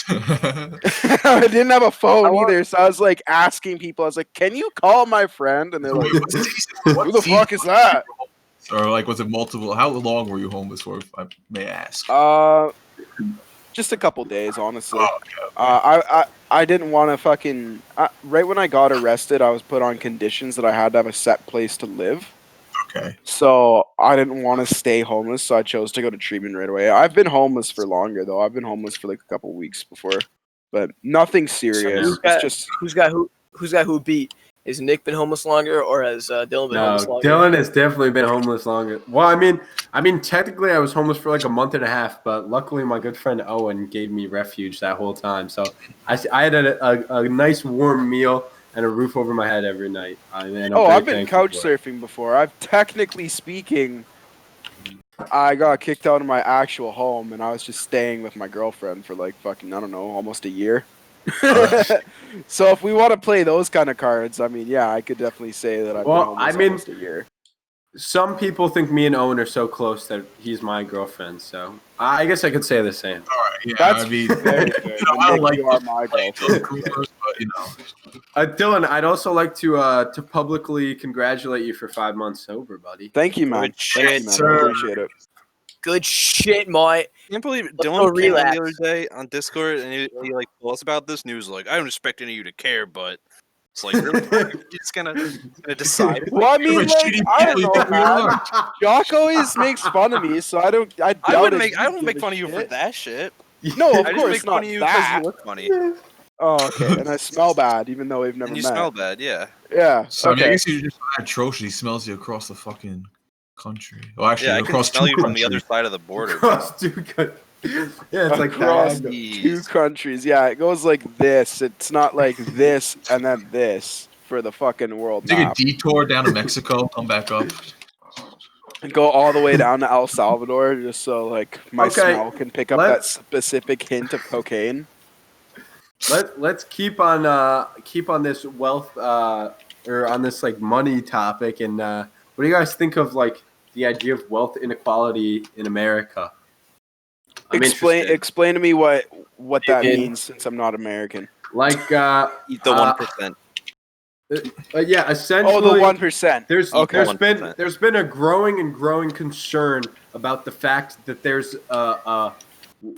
I didn't have a phone either, so I was like asking people, I was like, "Can you call my friend?" And they're like, "Who the fuck is that?" Or like, was it multiple? How long were you homeless for, if I may ask? Just a couple days, honestly. Oh, okay. I didn't want to fucking. Right when I got arrested, I was put on conditions that I had to have a set place to live. Okay. So I didn't want to stay homeless, so I chose to go to treatment right away. I've been homeless for longer though. I've been homeless for like a couple weeks before, but nothing serious. Who's got who beat? Has Nick been homeless longer, or has Dylan been No, homeless longer? Dylan has definitely been homeless longer. Well, I mean, technically, I was homeless for like a month and a half, but luckily, my good friend Owen gave me refuge that whole time. So I had a nice warm meal and a roof over my head every night. I've been couch surfing before. I've technically speaking, I got kicked out of my actual home, and I was just staying with my girlfriend for like fucking, I don't know, almost a year. So if we want to play those kind of cards, I mean, yeah, I could definitely say that I've been homeless almost a year. Some people think me and Owen are so close that he's my girlfriend. So I guess I could say the same. All right. Yeah. That's I mean, very good. I don't like you are my girlfriend. but you know. Dylan, I'd also like to publicly congratulate you for 5 months sober, buddy. Thank you, man. Good Thank you, shit, man. sir. I appreciate it. Good shit, mate. I can't believe Let's Dylan go came on relapse. the other day on Discord and he like told us about this and he was like, I don't expect any of you to care, but it's like really you're just gonna decide. Well, I mean, You're a like, shitty I don't people, you know, think we man. are. Jock always makes fun of me, so I doubt I wouldn't if make I he'd don't give make a fun of you for shit. that shit. No, of I just course make not fun of you because that. you look funny. Oh, okay. And I smell bad, even though we've never And you met. smell bad, yeah. Yeah. So I mean, I Okay. guess you're just atrocious. He smells you across the fucking country. Well, actually, Yeah, I can across smell two you from the other countries. side of the border. Across two countries. Yeah, it's like Across that. two countries. Yeah, it goes like this. It's not like this and then this for the fucking world Take a map. detour down to Mexico, come back up. And go all the way down to El Salvador just so like my Okay, smell can pick up that let's- specific hint of cocaine. Let's keep on this wealth or on this like money topic. And what do you guys think of like the idea of wealth inequality in America? I'm interested. Explain to me what that Chicken. means since I'm not American. Like Eat the 1%. yeah, essentially. Oh, the 1%. There's Okay. there's been a growing concern about the fact that there's a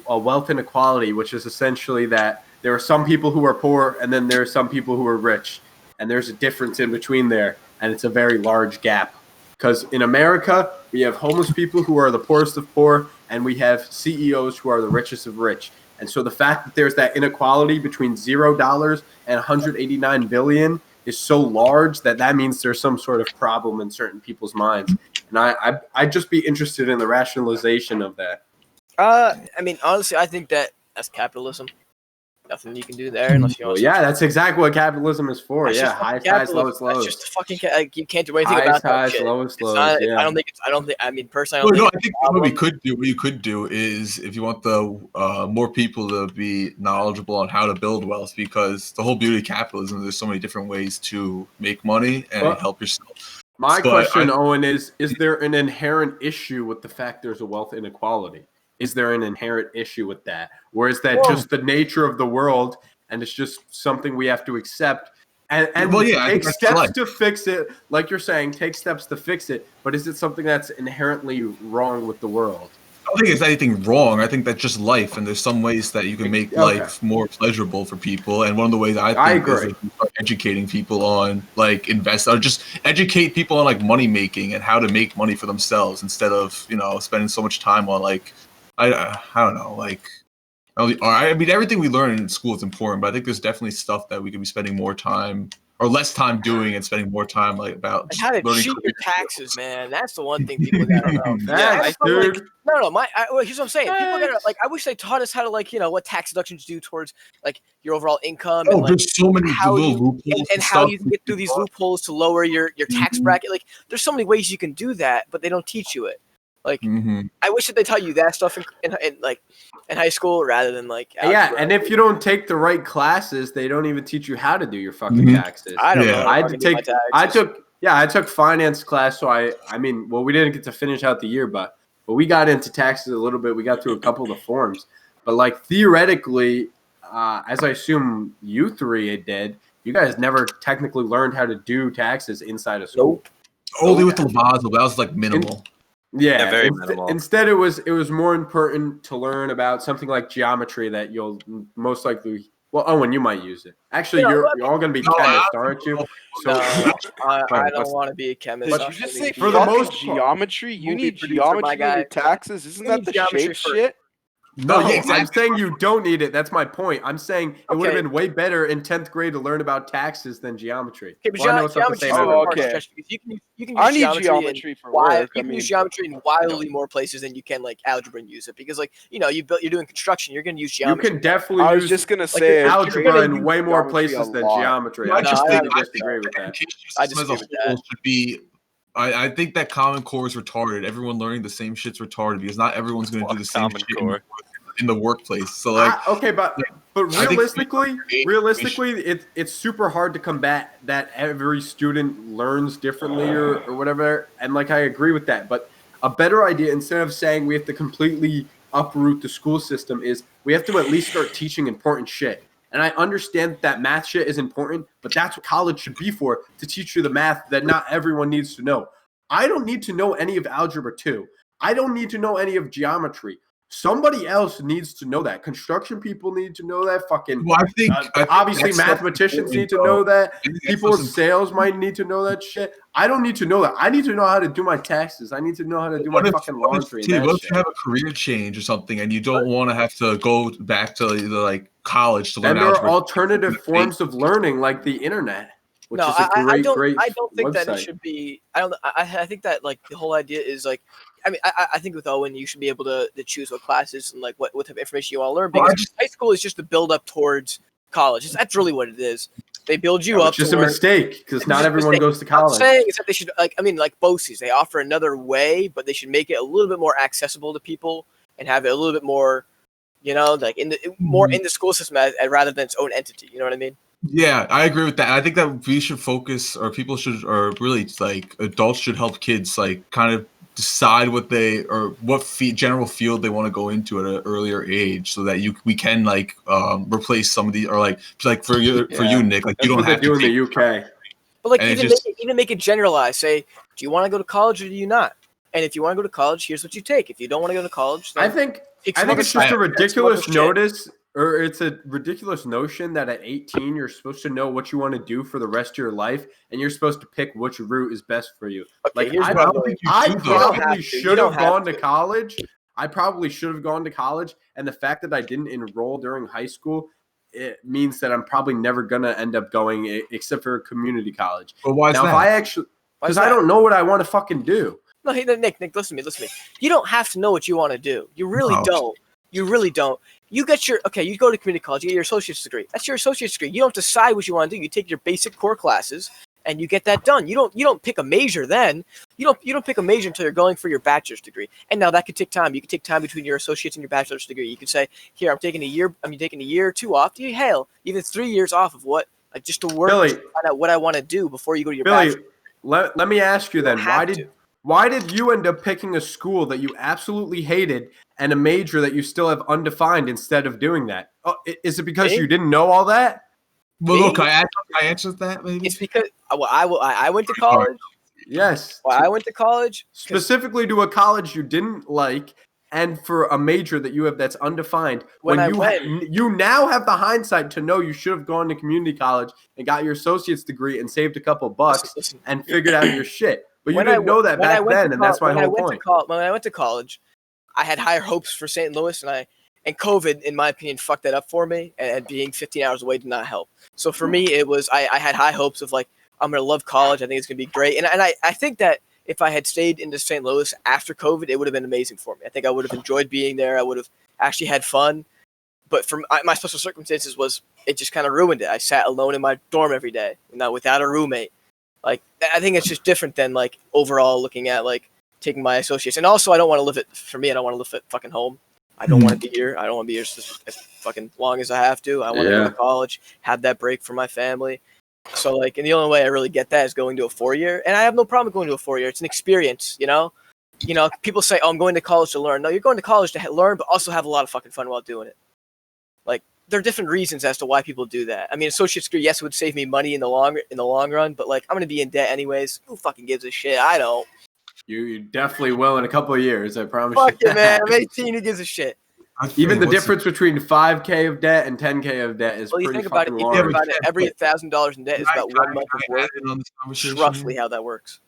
wealth inequality, which is essentially that there are some people who are poor and then there are some people who are rich, and there's a difference in between there, and it's a very large gap. Because in America, we have homeless people who are the poorest of poor, and we have CEOs who are the richest of rich. And so the fact that there's that inequality between $0 and 189 billion is so large that means there's some sort of problem in certain people's minds. And I'd just be interested in the rationalization of that. I mean, honestly, I think that's capitalism. Nothing you can do there unless you Well, want. yeah, that's exactly what capitalism is for. That's Yeah, just highs, fucking highs, capitalism. lowest, lows. That's just fucking. Like, you can't do anything Highs, about that highs, shit. lowest, It's lows. not, Yeah. I don't think. I mean, personally, I Well, don't no, think. I think what you could do is if you want the more people to be knowledgeable on how to build wealth, because the whole beauty of capitalism, there's so many different ways to make money and Well, help yourself. My But question, I- Owen, is there an inherent issue with the fact there's a wealth inequality? Is there an inherent issue with that? Or is that just the nature of the world and it's just something we have to accept? And Well, yeah, I take think that's steps life. to fix it, like you're saying, take steps to fix it. But is it something that's inherently wrong with the world? I don't think it's anything wrong. I think that's just life, and there's some ways that you can make Okay. life more pleasurable for people. And one of the ways I think is agree. like, you start educating people on like invest, or just educate people on like money making and how to make money for themselves instead of spending so much time on like I don't know like. I mean, everything we learn in school is important, but I think there's definitely stuff that we could be spending more time or less time doing and spending more time like about And how to learning cheat your career taxes, skills. man. That's the one thing people gotta know. Facts, dude. No. Here's what I'm saying. People gotta like. I wish they taught us how to like, what tax deductions do towards like your overall income. Oh, and, like, there's so many how little you loopholes and how stuff you can get through these loopholes to lower your tax Mhm. bracket. Like, there's so many ways you can do that, but they don't teach you it. Like, Mhm. I wish that they taught you that stuff in high school rather than like. Yeah, algebra. and if you don't take the right classes, they don't even teach you how to do your fucking Mhm. taxes. I don't Yeah. know. how I had to to do my take. I taxes. took finance class, so I mean, well, we didn't get to finish out the year, but we got into taxes a little bit. We got through a couple of the forms, but like theoretically, as I assume you three did, you guys never technically learned how to do taxes inside of school. Nope. Only with the Basel, that was like minimal. Yeah, very minimal. instead it was more important to learn about something like geometry that you'll most likely. Well, Owen, you might use it. Actually, You know, you're all going to be No, chemists, aren't you? So No, I Fine, don't let's- want to be a chemist. Did I'll you show just you say the for the fucking most part- geometry? You movie need producer, my geometry in your guy. taxes? Isn't You that need the geometry shape for- shit? No, yeah, I'm exactly. saying you don't need it. That's my point. I'm saying it would have Okay. been way better in 10th grade to learn about taxes than geometry. Okay, but Well, I know it's not the geometry same is Oh, a everywhere. hard okay. stretch because you can I use need geometry, geometry for why work. you can use geometry in wildly more places than you can like algebra and use it because like you're doing construction, you're going to use You geometry. can definitely I was use just gonna say you're algebra gonna in use way more geometry a places than lot. geometry. I I just completely think- disagree with that. Education I system as disagree a with whole should be. I think that Common Core is retarded. Everyone learning the same shit's retarded because not everyone's going to do the same Common shit Core. in the workplace. So like, Okay, but I think realistically, it's super hard to combat that every student learns differently or whatever. And like I agree with that, but a better idea instead of saying we have to completely uproot the school system is we have to at least start teaching important shit. And I understand that math shit is important, but that's what college should be for, to teach you the math that not everyone needs to know. I don't need to know any of algebra 2. I don't need to know any of geometry. Somebody else needs to know that. Construction people need to know that. Fucking well, I think obviously that stuff's mathematicians need to important, know that. though. I think that People in stuff's sales might need to know that shit. I don't need to know that. I need to know how to do my taxes. I need to know how to do my fucking laundry and that what if shit. you have a career change or something and you don't want to have to go back to the, like college to learn Then there are algebra? alternative forms of learning like the internet, which No, is a great I don't think that it website. should be. I think that like the whole idea is like. I mean, I think with Owen, you should be able to choose what classes and like what type of information you want to learn. Well, Because high school is just the build up towards college. That's really what it is. They build you up. It's just to a learn. mistake because It's not just a everyone mistake. goes to I'm college. saying is that they should like BOCES. They offer another way, but they should make it a little bit more accessible to people and have it a little bit more, like more in the school system rather than its own entity. You know what I mean? Yeah, I agree with that. I think that we should focus, or people should, or really like adults should help kids like kind of decide what general field they want to go into at an earlier age, so that we can like replace some of these, or like for you Nick, like That's you don't what they have do to in take the UK. But like And it even just- make it generalized. Say, do you want to go to college or do you not? And if you want to go to college, here's what you take. If you don't want to go to college, then I think take some other it's just shit. a ridiculous Take some other shit. notice, or it's a ridiculous notion that at 18 you're supposed to know what you want to do for the rest of your life, and you're supposed to pick which route is best for you. Okay, Like here's I what I'm don't doing. think I You don't have probably to. should You don't have have gone to to. college. I probably should have gone to college, and the fact that I didn't enroll during high school, it means that I'm probably never gonna end up going except for a community college. But why is Now, that? if I actually, Why is because I that? don't know what I want to fucking do. No, hey, Nick, listen to me. You don't have to know what you want to do. You really No. don't. You really don't. You get you go to community college, you get your associate's degree. That's your associate's degree. You don't decide what you want to do. You take your basic core classes and you get that done. You don't pick a major then. You don't pick a major until you're going for your bachelor's degree. And now that could take time. You could take time between your associate's and your bachelor's degree. You could say, here, I'm taking a year or two off. Hell, even 3 years off of what just to work Billy. to find out what I want to do before you go to your Billy, bachelor's. let me ask you You don't then, have to. why did you end up picking a school that you absolutely hated and a major that you still have undefined instead of doing that? Oh, is it because Me? you didn't know all that? Well, look, Me? I answer that maybe. It's because I went to college. Yes. Well, I went to college. 'Cause Specifically to a college you didn't like and for a major that you have that's undefined. When I You now have the hindsight to know you should have gone to community college and got your associate's degree and saved a couple bucks listen, and figured out your shit. But you when didn't know that when I back went to then, and that's my when I whole went point. when I went to college, I had higher hopes for St. Louis, and COVID, in my opinion, fucked that up for me. And being 15 hours away did not help. So for me, it was I had high hopes of like I'm gonna love college. I think it's gonna be great. And I think that if I had stayed into St. Louis after COVID, it would have been amazing for me. I think I would have enjoyed being there. I would have actually had fun. But my special circumstances was it just kind of ruined it. I sat alone in my dorm every day, without a roommate. Like I think it's just different than like overall looking at like taking my associates. And also, I don't want to live it for me. I don't want to live at fucking home. I don't want to be here. I don't want to be here as fucking long as I have to. I want to go Yeah. to college, have that break for my family. So like, and the only way I really get that is going to a 4-year. And I have no problem going to a 4-year. It's an experience, People say, "Oh, I'm going to college to learn." No, you're going to college to learn, but also have a lot of fucking fun while doing it. Like, there are different reasons as to why people do that. I mean, associate's degree, yes, it would save me money in the long run, but like, I'm gonna be in debt anyways. Who fucking gives a shit? I don't. You definitely will in a couple of years. I promise Fuck you. it, man. I'm 18. Who gives a shit? Even the difference between 5K of debt and 10K of debt is Well, you pretty think about it. fucking If you think large. about it, every $1,000 in debt is about 1 month of work. On this It's conversation roughly how that works.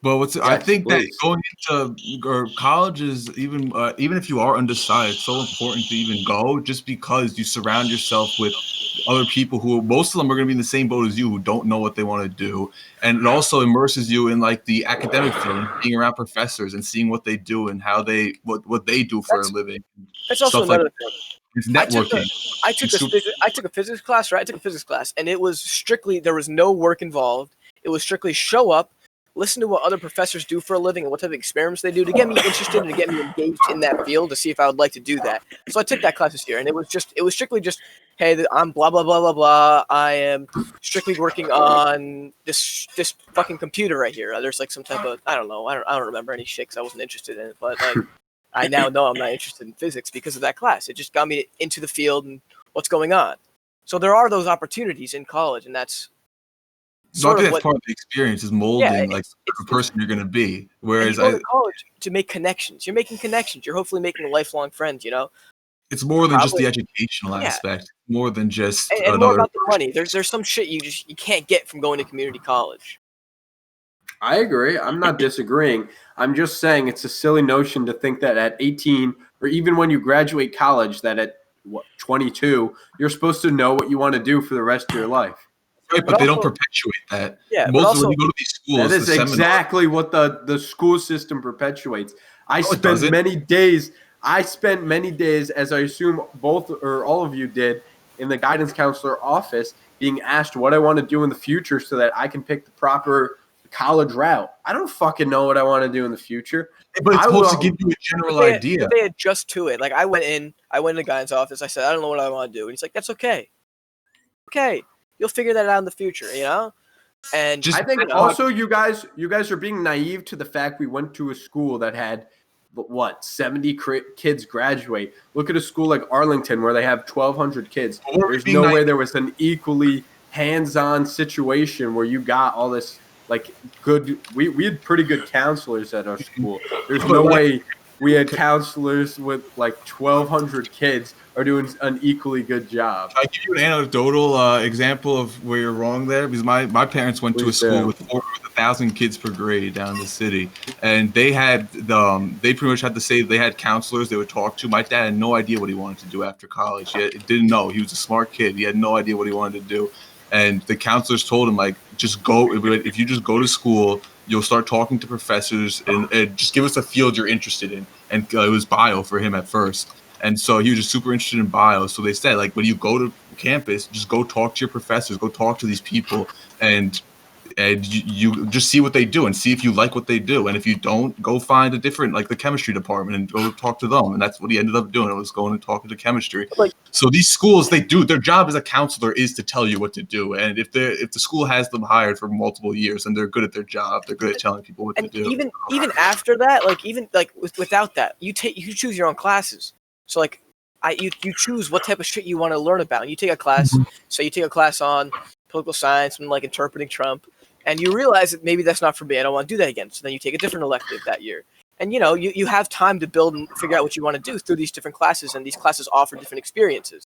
But I Yes, think please. that going into or college is even if you are undecided, it's so important to even go just because you surround yourself with other people who most of them are going to be in the same boat as you who don't know what they want to do, and it also immerses you in like the academic field, and being around professors and seeing what they do and how they what they do for a living. That's also Stuff like another thing. it's networking. I took a physics class, right? I took a physics class, and it was strictly, there was no work involved. It was strictly show up, listen to what other professors do for a living and what type of experiments they do to get me interested and to get me engaged in that field to see if I would like to do that. So I took that class this year, and it was strictly just, hey, I'm blah blah blah blah blah. I am strictly working on this fucking computer right here. There's like some type of I don't remember any shit 'cause I wasn't interested in it, but like I now know I'm not interested in physics because of that class. It just got me into the field and what's going on. So there are those opportunities in college, and that's So I think that's part of the experience is molding like the person you're going to be. Whereas you go to college to make connections. You're making connections. You're hopefully making lifelong friends. You know, it's more than just the educational aspect. More than just and more about the money. There's some shit you can't get from going to community college. I agree. I'm not disagreeing. I'm just saying it's a silly notion to think that at 18 or even when you graduate college that at 22 you're supposed to know what you want to do for the rest of your life. Right, but they don't perpetuate that. Yeah, most of when you go to these schools, that is exactly what the school system perpetuates. I spent many days, as I assume both or all of you did, in the guidance counselor office, being asked what I want to do in the future so that I can pick the proper college route. I don't fucking know what I want to do in the future. But it's supposed to give you a general idea. They adjust to it. Like I went in the guidance office. I said, I don't know what I want to do. And he's like, that's okay. Okay. You'll figure that out in the future, you know? And I think also you guys are being naive to the fact we went to a school that had 70 kids graduate. Look at a school like Arlington where they have 1,200 kids. There's no way there was an equally hands-on situation where you got all this like good. We had pretty good counselors at our school. There's no way we had counselors with like 1,200 kids are doing an equally good job. I'll give you an anecdotal example of where you're wrong there, because my parents went to a school with 1,000 kids per grade down in the city, and they had they pretty much had to say they had counselors they would talk to. My dad had no idea what he wanted to do after college. He didn't know. He was a smart kid. He had no idea what he wanted to do, and the counselors told him, like, just go. If you just go to school, you'll start talking to professors and just give us a field you're interested in. And it was bio for him at first. And so he was just super interested in bio. So they said, like, when you go to campus, just go talk to your professors, go talk to these people, and you just see what they do and see if you like what they do. And if you don't, go find a different, like the chemistry department, and go talk to them. And that's what he ended up doing. Was going and talking to chemistry. So these schools, they do their job as a counselor is to tell you what to do. And if the school has them hired for multiple years and they're good at their job, they're good at telling people what to do. Even after that, without that, you choose your own classes. So like, you choose what type of shit you want to learn about. You take a class. So you take a class on political science and like interpreting Trump, and you realize that maybe that's not for me. I don't want to do that again. So then you take a different elective that year. And you know, you have time to build and figure out what you want to do through these different classes, and these classes offer different experiences.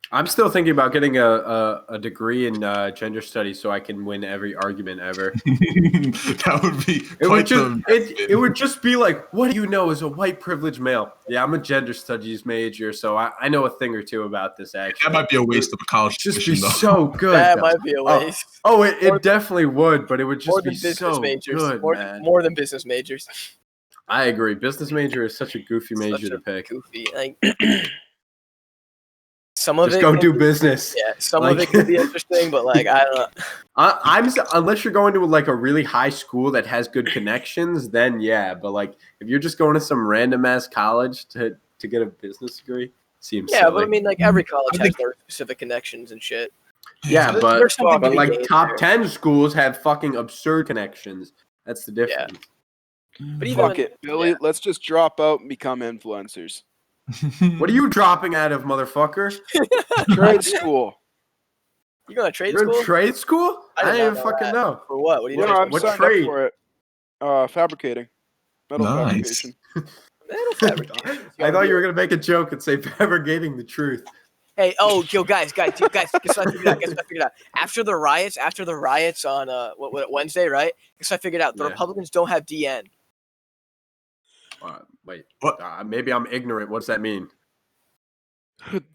I'm still thinking about getting a degree in gender studies so I can win every argument ever. That would be. It would just be like, what do you know as a white privileged male? Yeah, I'm a gender studies major, so I know a thing or two about this. Actually, that might be a waste of a college. Just be so good. That might be a waste. It definitely would, but it would just be so good, man. More than business majors. I agree. Business major is such a goofy major to pick. Goofy, like. Some of just go do business. Yeah, some of it could be interesting, but like I don't know. Unless you're going to like a really high school that has good connections, then yeah. But like if you're just going to some random ass college to get a business degree, seems silly. But I mean like every college has their specific connections and shit. Yeah, but like top 10 schools have fucking absurd connections. That's the difference. Yeah. But fuck it, Billy. Let's just drop out and become influencers. What are you dropping out of, motherfucker? Trade school. You going to trade You're school? In trade school? I didn't even fucking know. For what? What are you doing? doing? What trade? For it. Fabricating. Metal Nice. fabrication. Metal fabrication. I thought you were gonna make a joke and say fabricating the truth. Hey, guys, guess what I figured out? Guess what I figured out? After the riots on what Wednesday, right? Guess what I figured out? The Yeah. Republicans don't have DN. Wait, What? maybe I'm ignorant. What's that mean?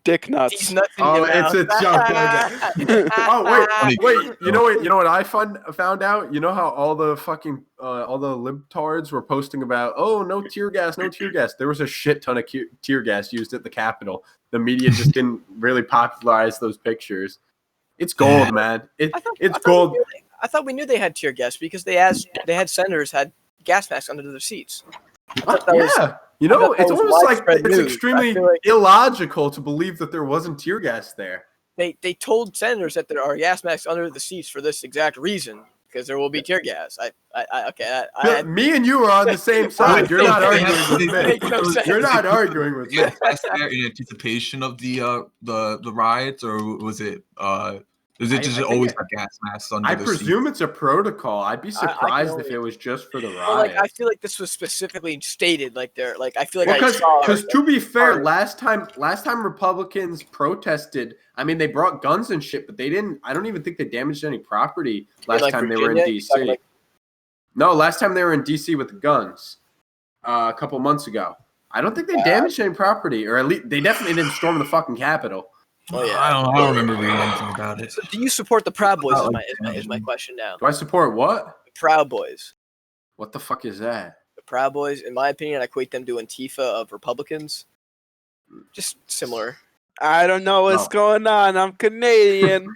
Dick These nuts. nuts in Oh, your it's mouth. a joke. Oh wait. You know what I found out? You know how all the fucking all the libtards were posting about, oh, no tear gas. There was a shit ton of tear gas used at the Capitol. The media just didn't really popularize those pictures. It's gold, man. It's gold. I thought we knew they had tear gas because they had senators had gas masks under their seats. Yeah. You I know, thought that it's was almost like widespread it's news. I extremely feel like- illogical to believe that there wasn't tear gas there. They told senators that there are gas masks under the seats for this exact reason because there will be tear gas. Me and you are on the same side. You're not arguing with me. Makes no sense. You're not arguing with me. Yeah, that's there in anticipation of the riots, or was it I just think always a gas mask under I the presume seat? it's a protocol. I'd be surprised if it was just for the Well, like, I riot. feel like this was specifically stated. Like they're like I feel like I Because saw. to be fair, Sorry. last time Republicans protested, I mean, they brought guns and shit, but they didn't. I don't even think they damaged any property last like time they were in Virginia? You talking DC. like- No, last time they were in DC with the guns, a couple months ago. I don't think they damaged any property, or at least they definitely didn't storm the fucking Capitol. Oh yeah. I don't remember reading anything about it. So do you support the Proud Boys? Oh, Is my question now. Do I support what? The Proud Boys. What the fuck is that? The Proud Boys, in my opinion, I equate them to Antifa of Republicans. Just similar. I don't know what's No. going on. I'm Canadian.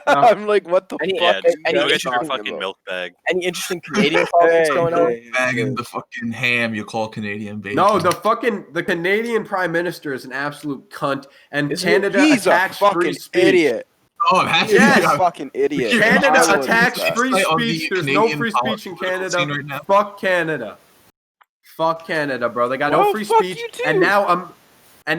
I'm like, what the Any- fuck? Yeah, are you go guys get your talking fucking about? milk bag. Any interesting Canadian politics going on? Bagging the fucking ham you call Canadian bacon. No, the Canadian Prime Minister is an absolute cunt, and Is he? Canada He's a attacks free fucking speech. idiot. Oh, I'm happy. He's Yes. a fucking idiot. Canada I wouldn't attacks say. free On the speech. There's no Canadian free speech in political scene Canada. right now. Fuck Canada. Fuck Canada, bro. They got Well, no free fuck speech, you too. and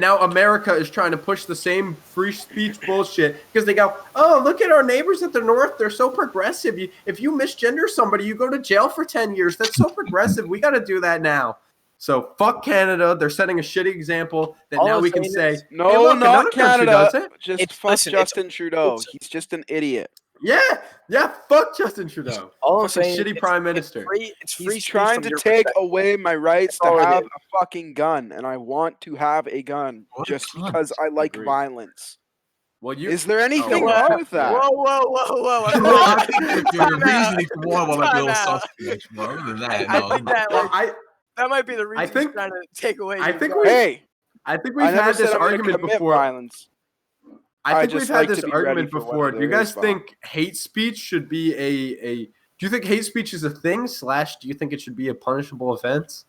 now America is trying to push the same free speech bullshit because they go, oh, look at our neighbors at the north. They're so progressive. If you misgender somebody, you go to jail for 10 years. That's so progressive. We got to do that now. So fuck Canada. They're setting a shitty example that All now I'm we can saying say, is- No, hey, look, not another country Canada. does it. Just fuck listen, Justin Trudeau. it's- He's just an idiot. Yeah, fuck Justin Trudeau. All I'm Fucking saying, shitty prime minister. It's free He's speech trying from to your take perspective. away my rights That's to all it have is. a fucking gun, and I want to have a gun What a just cunt. because I like Agreed. violence. Well, Is there anything Oh, wrong wow. with that? Whoa! Well, I think your reasoning for one might be a little suspect, but other than that, I no. think that Well, that might be the reason think- he's trying to take away. I your think gun. Hey, I think I we've never had said this I'm gonna argument commit before. violence. I I think just we've had like this to be ready argument for before. whenever Do you there guys is one. think hate speech should be a? Do you think hate speech is a thing? / do you think it should be a punishable offense?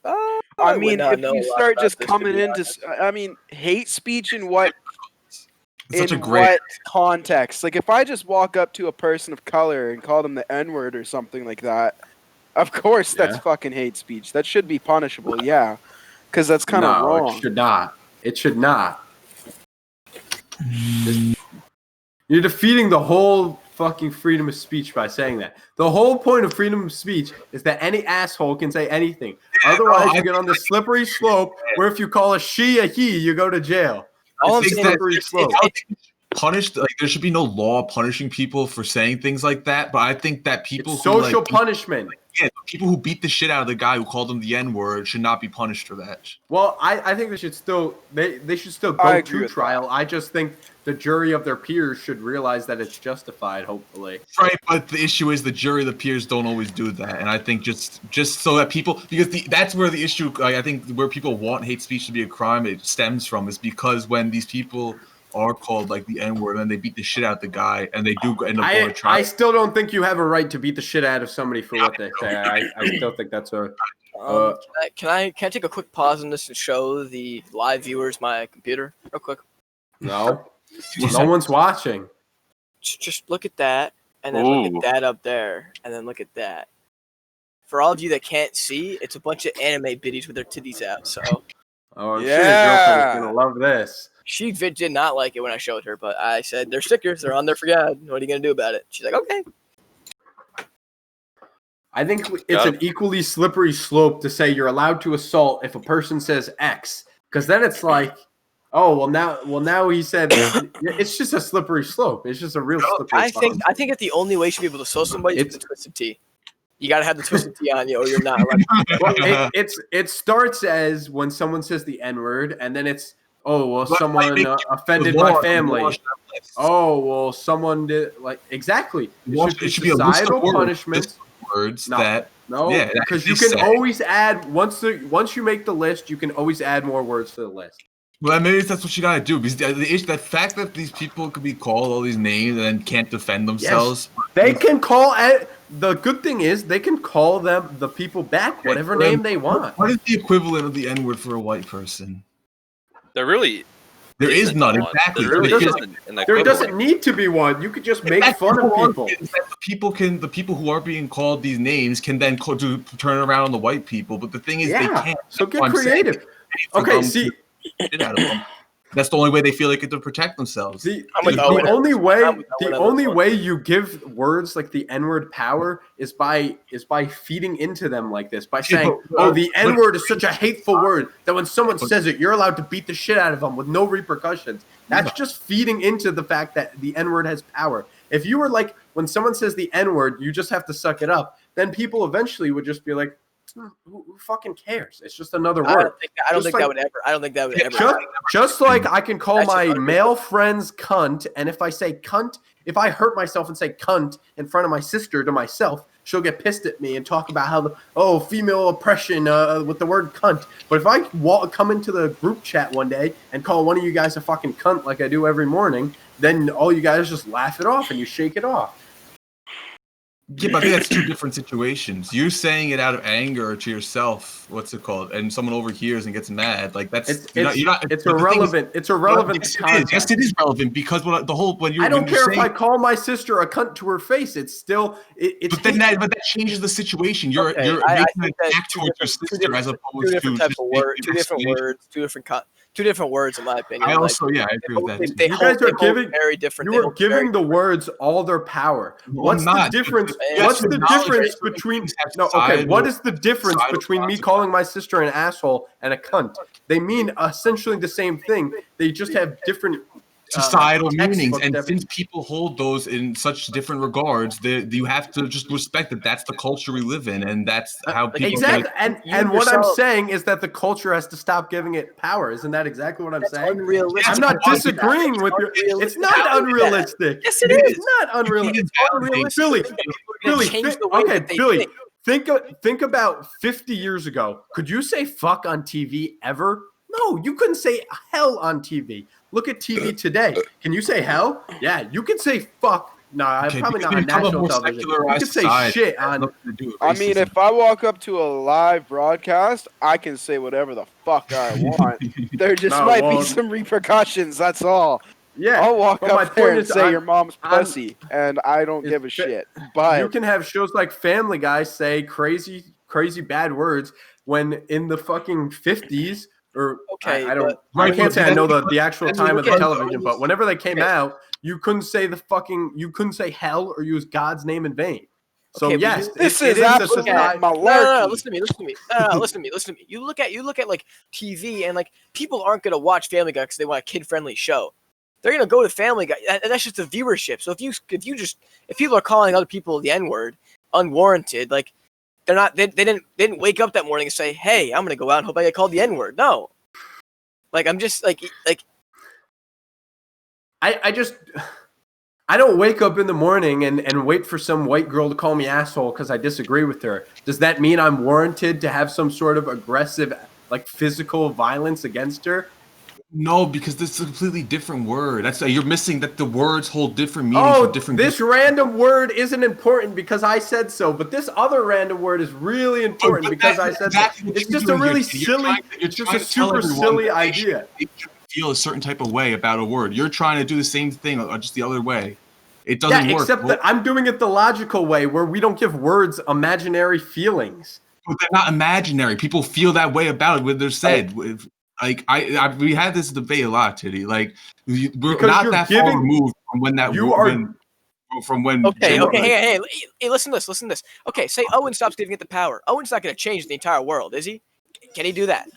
I would mean, not if know a you lot start about just this, to coming be into, honest. I mean, hate speech in what It's such a in great. what context? Like, if I just walk up to a person of color and call them the N-word or something like that, of course that's Yeah. fucking hate speech. That should be punishable, yeah, because that's kind of No, wrong. it should not. It should not. You're defeating the whole fucking freedom of speech by saying that. The whole point of freedom of speech is that any asshole can say anything. Otherwise, I you get on the slippery slope where if you call a she a he, you go to jail. All It's I'm a saying is slippery slope. Punished, like there should be no law punishing people for saying things like that. But I think that people It's who social like, punishment. people who beat the shit out of the guy who called him the N-word should not be punished for that. Well, I think they should still I go agree to with trial. I just think the jury of their peers should realize that it's justified. Hopefully, Right, but the issue is the jury, the peers don't always do that, and I think just so that people, because that's where the issue, like, I think where people want hate speech to be a crime, it stems from is because when these people are called like the N-word and they beat the shit out the guy and they do end up going to trial. I still don't think you have a right to beat the shit out of somebody for what they say. I still think that's a. Can I take a quick pause on this and show the live viewers my computer real quick? No. No one's watching. Just look at that, and then look Ooh. at that up there, and then look at that. For all of you that can't see, it's a bunch of anime biddies with their titties out. So Oh, I'm sure your girlfriend Yeah. is gonna love this. she did not like it when I showed her, but I said they're stickers, they're on there for God. What are you gonna do about it? She's like, okay. I think it's an equally slippery slope to say you're allowed to assault if a person says X, because then it's like, oh now he said it's just a slippery slope. It's just a real slippery. I think that the only way you should be able to assault somebody is with the twisted T. You gotta have the twisted T on you, or you're not allowed. It starts as when someone says the N-word, and then it's someone offended my family. Oh well, someone did exactly. It should be societal punishment. Words because you can always add once you make the list, you can always add more words to the list. Well, maybe that's what you gotta do, because the fact that these people could be called all these names and then can't defend themselves. Yes, they can call. The good thing is they can call the people back whatever name they want. What is the equivalent of the N-word for a white person? There really is none. Exactly. There doesn't need to be one. You could just make fun of people. The people who are being called these names can then turn around on the white people. But the thing is, they can't. So get creative. Okay, see. That's the only way they feel like it to protect themselves. The only way you give words like the N-word power is by feeding into them like this, by saying, the N-word is such a hateful word that when someone says it, you're allowed to beat the shit out of them with no repercussions. That's just feeding into the fact that the N-word has power. If you were like, when someone says the N-word, you just have to suck it up, then people eventually would just be like, who fucking cares? It's just another word. I don't think that would ever. Just like I can call my male friends cunt, and if I say cunt, if I hurt myself and say cunt in front of my sister to myself, she'll get pissed at me and talk about how female oppression with the word cunt. But if I come into the group chat one day and call one of you guys a fucking cunt like I do every morning, then all you guys just laugh it off and you shake it off. Yeah, but I think that's two different situations. You're saying it out of anger to yourself. What's it called? And someone overhears and gets mad. Like that's it's irrelevant. It's irrelevant. Yes, it is relevant because when I don't care if I call my sister a cunt to her face. It's still it's. But that changes the situation. You're making an attack towards your sister as opposed to two different words in my opinion. I agree with that. You guys are giving very different. You are giving the words all their power. What's the difference? What's the difference between what is the difference between me calling my sister an asshole and a cunt? They mean essentially the same thing. They just have different societal meanings, and since people hold those in such different regards, you have to just respect that that's the culture we live in, and that's how people exactly. And what I'm saying is that the culture has to stop giving it power. Isn't that exactly what I'm saying? Unrealistic. I'm not disagreeing with you. It's not unrealistic. Yes, it is. It's not unrealistic. Billy. Think about 50 years ago. Could you say fuck on TV ever? No, you couldn't say hell on TV. Look at TV today. Can you say hell? Yeah, you can say fuck. No, probably not on national television. You can say shit on. I mean, if I walk up to a live broadcast, I can say whatever the fuck I want. There just might be some repercussions. That's all. Yeah, I'll walk up there and say your mom's pussy, and I don't give a shit. But you can have shows like Family Guy say crazy bad words when in the fucking 50s. Or I can't say I know the actual time of the television, but whenever they came out, you couldn't say hell or use God's name in vain. So yes, this is absolutely malarkey. No, listen to me. You look at like TV, and like people aren't gonna watch Family Guy because they want a kid-friendly show. They're gonna go to Family Guy, and that's just the viewership. So if people are calling other people the N-word unwarranted, like. They didn't wake up that morning and say, "Hey, I'm gonna go out and hope I get called the N-word." No, like I'm just like I don't wake up in the morning and wait for some white girl to call me asshole because I disagree with her. Does that mean I'm warranted to have some sort of aggressive, like physical violence against her? No, because this is a completely different word. That's you're missing that the words hold different meanings for different. This random word isn't important because I said so, but this other random word is really important because I said so. It's just a really silly, it's just a super silly idea. They feel a certain type of way about a word. You're trying to do the same thing, just the other way. It doesn't work. Except that I'm doing it the logical way, where we don't give words imaginary feelings. But they're not imaginary. People feel that way about it when they're said. Like we had this debate a lot, Titty. Like we're not that far removed from when that from when. Okay, Jim- hey, listen to this. Okay, say Owen stops giving it the power. Owen's not going to change the entire world, is he? Can he do that?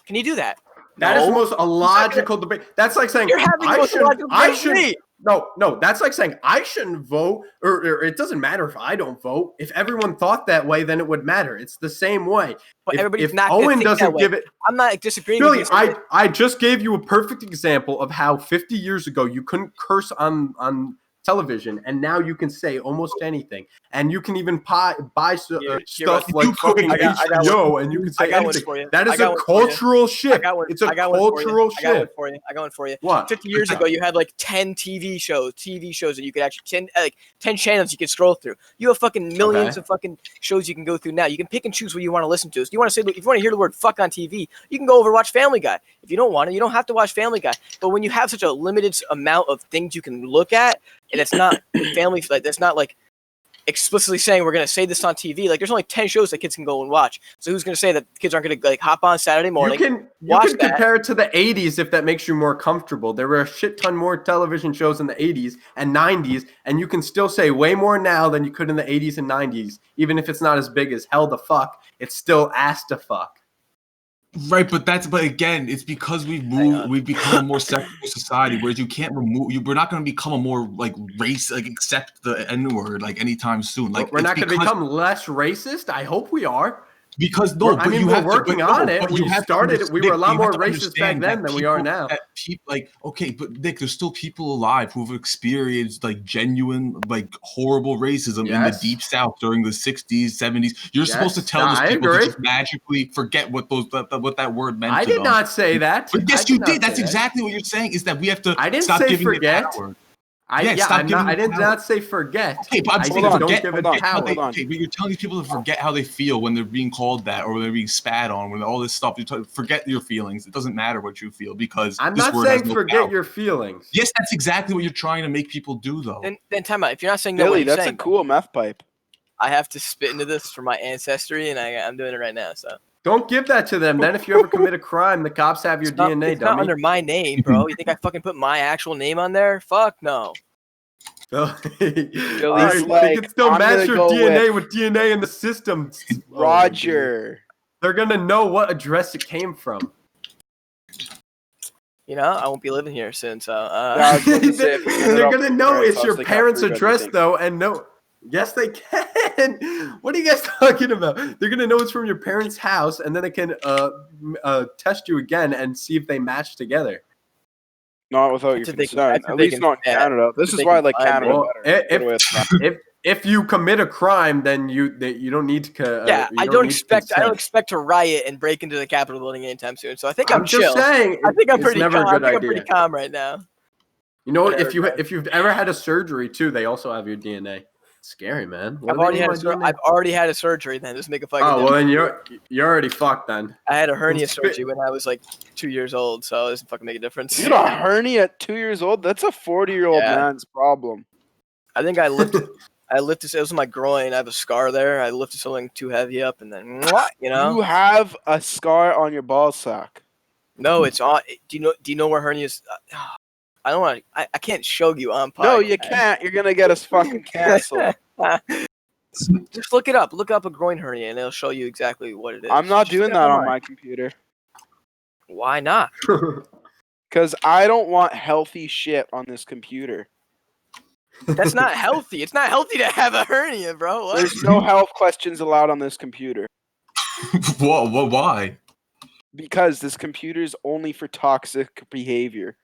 That is the No. most illogical debate. That's like saying You're having the most illogical debate with me. No, that's like saying I shouldn't vote, or it doesn't matter if I don't vote. If everyone thought that way, then it would matter. It's the same way. But if everybody's not going to Owen think that doesn't way. give it, I'm not disagreeing Billy, with you. I just gave you a perfect example of how 50 years ago you couldn't curse on television, and now you can say almost anything, and you can even buy stuff like fucking HBO, and you can say anything. That is a cultural shift. It's a cultural shift. I got one for you. What? 50 years ago, you had like 10 TV shows that you could actually 10 channels you could scroll through. You have fucking millions of fucking shows you can go through now. You can pick and choose what you want to listen to. So you want to say, if you want to hear the word "fuck" on TV, you can go over and watch Family Guy. If you don't want to, you don't have to watch Family Guy. But when you have such a limited amount of things you can look at, and it's not family, like that's not like explicitly saying we're gonna say this on TV. Like there's only 10 shows that kids can go and watch. So who's gonna say that kids aren't gonna like hop on Saturday morning? You can compare it to the 80s if that makes you more comfortable. There were a shit ton more television shows in the 80s and 90s, and you can still say way more now than you could in the 80s and 90s. Even if it's not as big as Hell the Fuck, it's still Ass to Fuck. Right, but again, it's because we've become a more secular society, whereas you can't we're not going to become a more like race, like accept the N-word like anytime soon. Like we're not going to become less racist. I hope we are. Because no, I mean, we're working on it. We started. We were a lot more racist back then than we are now. Like, okay, but Nick, there's still people alive who've experienced like genuine, like horrible racism in the Deep South during the '60s, '70s. You're supposed to tell those people to just magically forget what that word meant. I did not say that. But yes, you did. That's exactly what you're saying. Is that we have to stop giving forget. It power. I did not say forget. Okay, but I'm saying don't give it power. Okay, but you're telling these people to forget how they feel when they're being called that, or when they're being spat on, when all this stuff. Forget your feelings. It doesn't matter what you feel because I'm not saying forget your feelings. Yes, that's exactly what you're trying to make people do, though. Then time out. If you're not saying Billy, that, that's a cool meth pipe. I have to spit into this for my ancestry, and I'm doing it right now. So don't give that to them. Then if you ever commit a crime, the cops have your DNA. It's not under my name, bro. You think I fucking put my actual name on there? Fuck no. They can still match your DNA with DNA in the system. Roger. They're gonna know what address it came from. You know, I won't be living here soon, so they're gonna know it's your parents' address though, and no. Yes, they can. What are you guys talking about? They're gonna know it's from your parents' house, and then they can test you again and see if they match together. Not without your consent. At least not in Canada. This is why I like Canada better. If you commit a crime, then you don't need to. I don't expect to riot and break into the Capitol building anytime soon. So I think I'm just chill. saying. I think I'm pretty never calm. a good idea. I'm pretty calm right now. You know, if you've ever had a surgery too, they also have your DNA. Scary, man. I've already had a surgery. Then just make a fucking. Oh well, then you're already fucked then. I had a hernia surgery when I was like 2 years old, so it doesn't fucking make a difference. You had a hernia at 2 years old? That's a 40-year-old man's problem. I think I lifted. It was my groin. I have a scar there. I lifted something too heavy up, and then you know. You have a scar on your ball sack. No, it's on. Do you know where hernias? I don't want. I can't show you on podcast. No, you can't. You're gonna get us fucking canceled. Just look it up. Look up a groin hernia, and it'll show you exactly what it is. I'm not doing that on my computer. Why not? Because I don't want healthy shit on this computer. That's not healthy. It's not healthy to have a hernia, bro. What? There's no health questions allowed on this computer. Why? Because this computer is only for toxic behavior.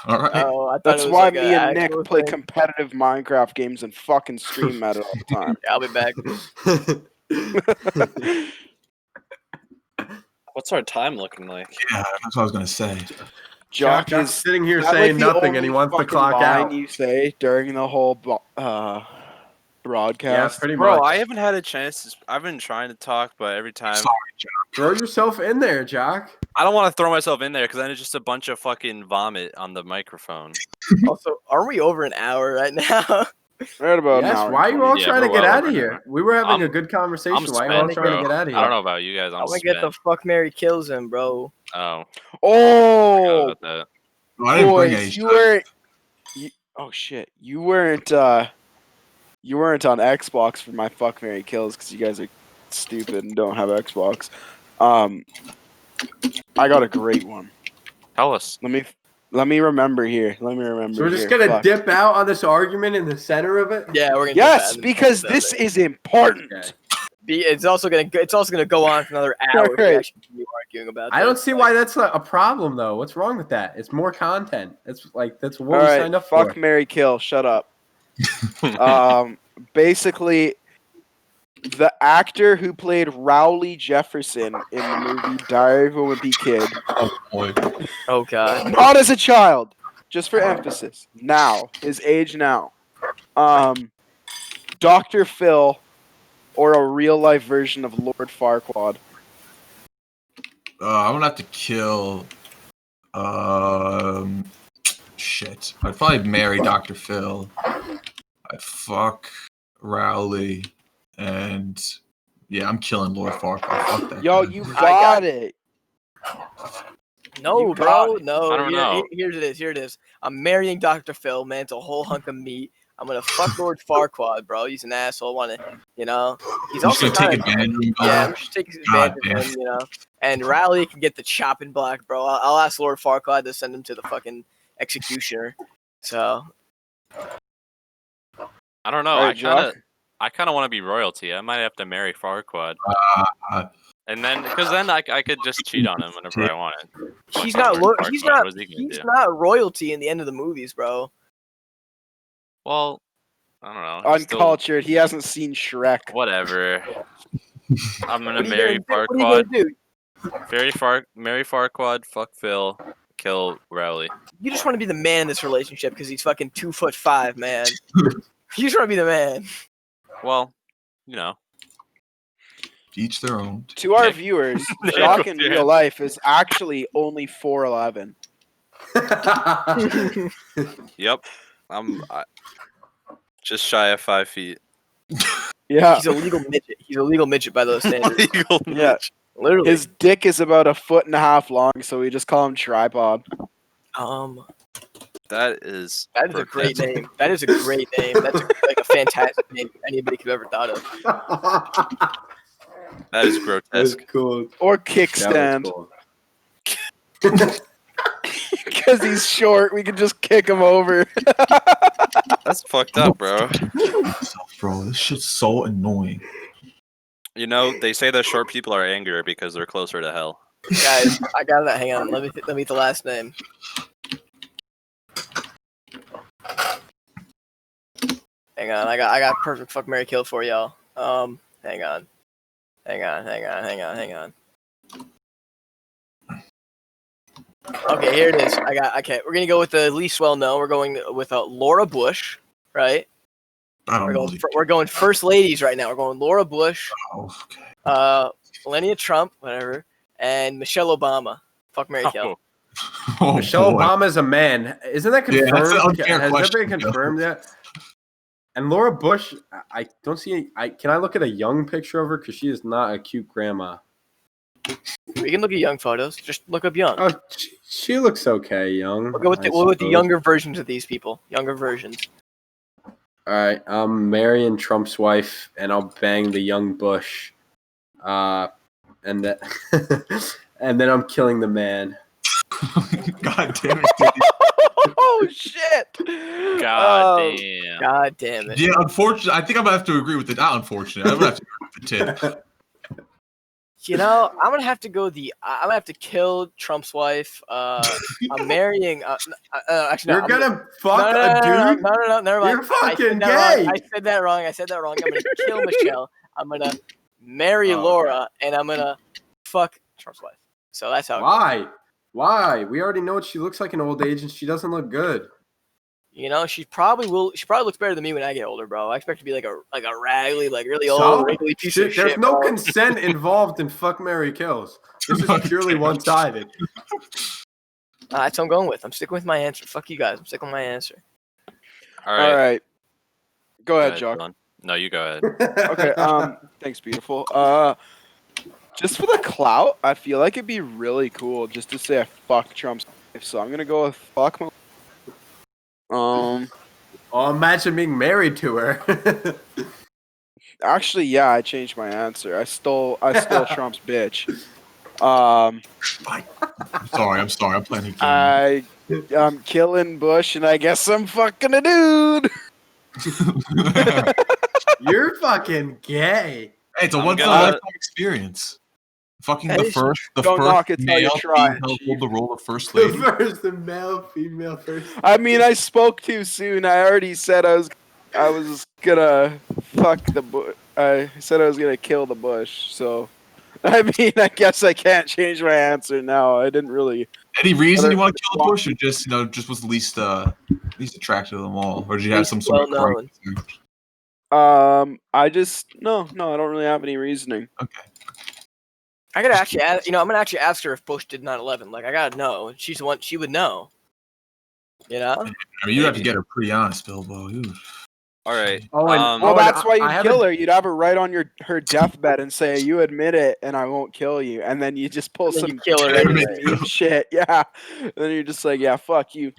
All right. Oh, that's why me and Nick play competitive Minecraft games and fucking stream at it all the time. Yeah, I'll be back. What's our time looking like? Yeah, that's what I was gonna say. Jock is sitting here saying nothing, and he wants to clock out. You say during the whole broadcast. Yeah, pretty much. Bro, I haven't had a chance. I've been trying to talk, but every time. Sorry, Jock. Throw yourself in there, Jock. I don't want to throw myself in there because then it's just a bunch of fucking vomit on the microphone. Also, aren't we over an hour right now? Right about now. Why are you all trying to get out of here? We were having a good conversation. Why are you all trying to get out of here? I don't know about you guys. I'm gonna get the fuck Mary kills him, bro. Oh. Oh. I didn't bring any. You weren't. Oh shit! You weren't You weren't on Xbox for my fuck Mary kills because you guys are stupid and don't have Xbox. I got a great one. Tell us. Let me remember here. Let me remember. So we're just here. gonna Fuck. dip out on this argument in the center of it. Yeah, we're gonna. Yes, because this is important. Okay. It's also gonna go on for another hour if we Right. actually continue arguing about. I don't this. see why that's a problem though. What's wrong with that? It's more content. That's what All we right, signed up fuck for. Mary kill. Shut up. Basically, the actor who played Rowley Jefferson in the movie Diary of a Wimpy Kid, Oh boy. Oh god. not as a child, just for emphasis. Now, his age now. Dr. Phil, or a real life version of Lord Farquaad. I'm gonna have to kill. Shit. I'd probably marry Dr. Phil. I'd fuck Rowley, and yeah, I'm killing Lord Farquaad. Fuck that. Yo, guy. you got it. No, You bro. got it. No. I don't know. Here it is. Here it is. I'm marrying Dr. Phil, man. It's a whole hunk of meat. I'm gonna fuck Lord Farquaad, bro. He's an asshole. He's You're also just gonna take kind of. advantage of him. Yeah, I'm just taking God advantage of him, And Rowley can get the chopping block, bro. I'll ask Lord Farquaad to send him to the fucking executioner. So I don't know. All right, Jock. I kind of want to be royalty. I might have to marry Farquaad, Uh, and then because then I could just cheat on him whenever I wanted. he's not. He's Farquaad, not. what is he gonna He's do? not royalty in the end of the movies, bro. Well, I don't know. He's still- Uncultured. He hasn't seen Shrek. whatever. I'm gonna What are you marry gonna do? What are you Farquaad. gonna do? Marry Farquaad. Fuck Phil. Kill Rowley. You just want to be the man in this relationship because he's fucking 2'5", man. You just want to be the man. Well, each their own. To our Nick. viewers, Nick, Jock what's in your real answer? life is actually only 4'11". Yep. I'm just shy of 5 feet. Yeah. He's a legal midget. He's a legal midget by those standards. Legal Yeah. bitch. Literally. His dick is about 1.5 feet long, so we just call him Tripod. That is. That is a great grotesque. name. That is a great name. That's like a fantastic name anybody could have ever thought of. That is That's grotesque. cool. Or That kickstand. was cool. Because he's short, we can just kick him over. That's fucked up, bro. Bro, this shit's so annoying. They say that short people are angrier because they're closer to hell. Guys, I got that. Hang on. Let me get the last name. Hang on. I got perfect fuck Mary kill for y'all. Hang on. Okay, here it is. Okay, we're gonna go with the least well known. We're going with Laura Bush, right? I don't know. We're going first ladies right now. We're going Laura Bush, Oh, okay. Melania Trump, whatever, and Michelle Obama. Fuck Mary kill. Oh, Michelle boy. Obama's a man. Isn't that Yeah, confirmed? that's an unfair Has that question, been though. confirmed yet? And Laura Bush, I don't see. Can I look at a young picture of her? Because she is not a cute grandma. We can look at young photos. Just look up young. Oh, she looks okay, young. We'll go with I the suppose. younger versions of these people. Younger versions. All right, I'm marrying Trump's wife, and I'll bang the young Bush, and that, and then I'm killing the man. God damn it, dude. Oh, shit. God damn. God damn it. Yeah, unfortunately, I think I'm gonna have to agree with it. Not unfortunately, I'm gonna have to agree with the tip. I'm gonna have to go I'm gonna have to kill Trump's wife. I'm marrying. Actually, no. You're gonna fuck a dude? No, never mind. You're fucking I gay. said that wrong. I'm gonna kill Michelle. I'm gonna marry Laura, and I'm gonna fuck Trump's wife. So that's how. Why? We already know what she looks like in old age, and she doesn't look good. She probably will. She probably looks better than me when I get older, bro. I expect to be like a raggedy, like really So? old, wrinkly piece of shit. There's no bro. consent involved in fuck, marry, kills. This is purely one-sided. That's what I'm going with. I'm sticking with my answer. Fuck you guys. I'm sticking with my answer. All All right. right. Go ahead, Jock. Dylan. No, you go ahead. Okay, thanks, beautiful. Just for the clout, I feel like it'd be really cool just to say I fuck Trump's wife, so I'm gonna go with fuck my Oh, imagine being married to her. Actually, yeah, I changed my answer. I stole Trump's bitch. Um, I'm sorry. I'm playing a I'm killing Bush, and I guess I'm fucking a dude. game. You're fucking gay. Hey, it's a I'm once in a gonna- lifetime experience. Fucking That the is- first Don't knock it till you male try being it, held Chief. the role of first The lady. first, the male, female first. I mean, I spoke too soon. I already said I was gonna fuck the bush. I said I was gonna kill the bush. So, I mean, I guess I can't change my answer now. I didn't really. Any reason you want to kill the Why- bush, or just just was least attractive of them all, or did you have Least some sort of well-known. crime? I just no. I don't really have any reasoning. Okay. I gotta actually ask. I'm gonna actually ask her if Bush did 9/11. Like, I gotta know. She's the one. She would know. You know. I mean, you have to get her pretty honest, Bilbo. All right. Oh, and- Well, Oh, that's why I you'd have kill a- her. You'd have her right on her deathbed and say, "You admit it, and I won't kill you." And then you just pull And then some you kill her anyway. meme shit, yeah. And then you're just like, "Yeah, fuck you."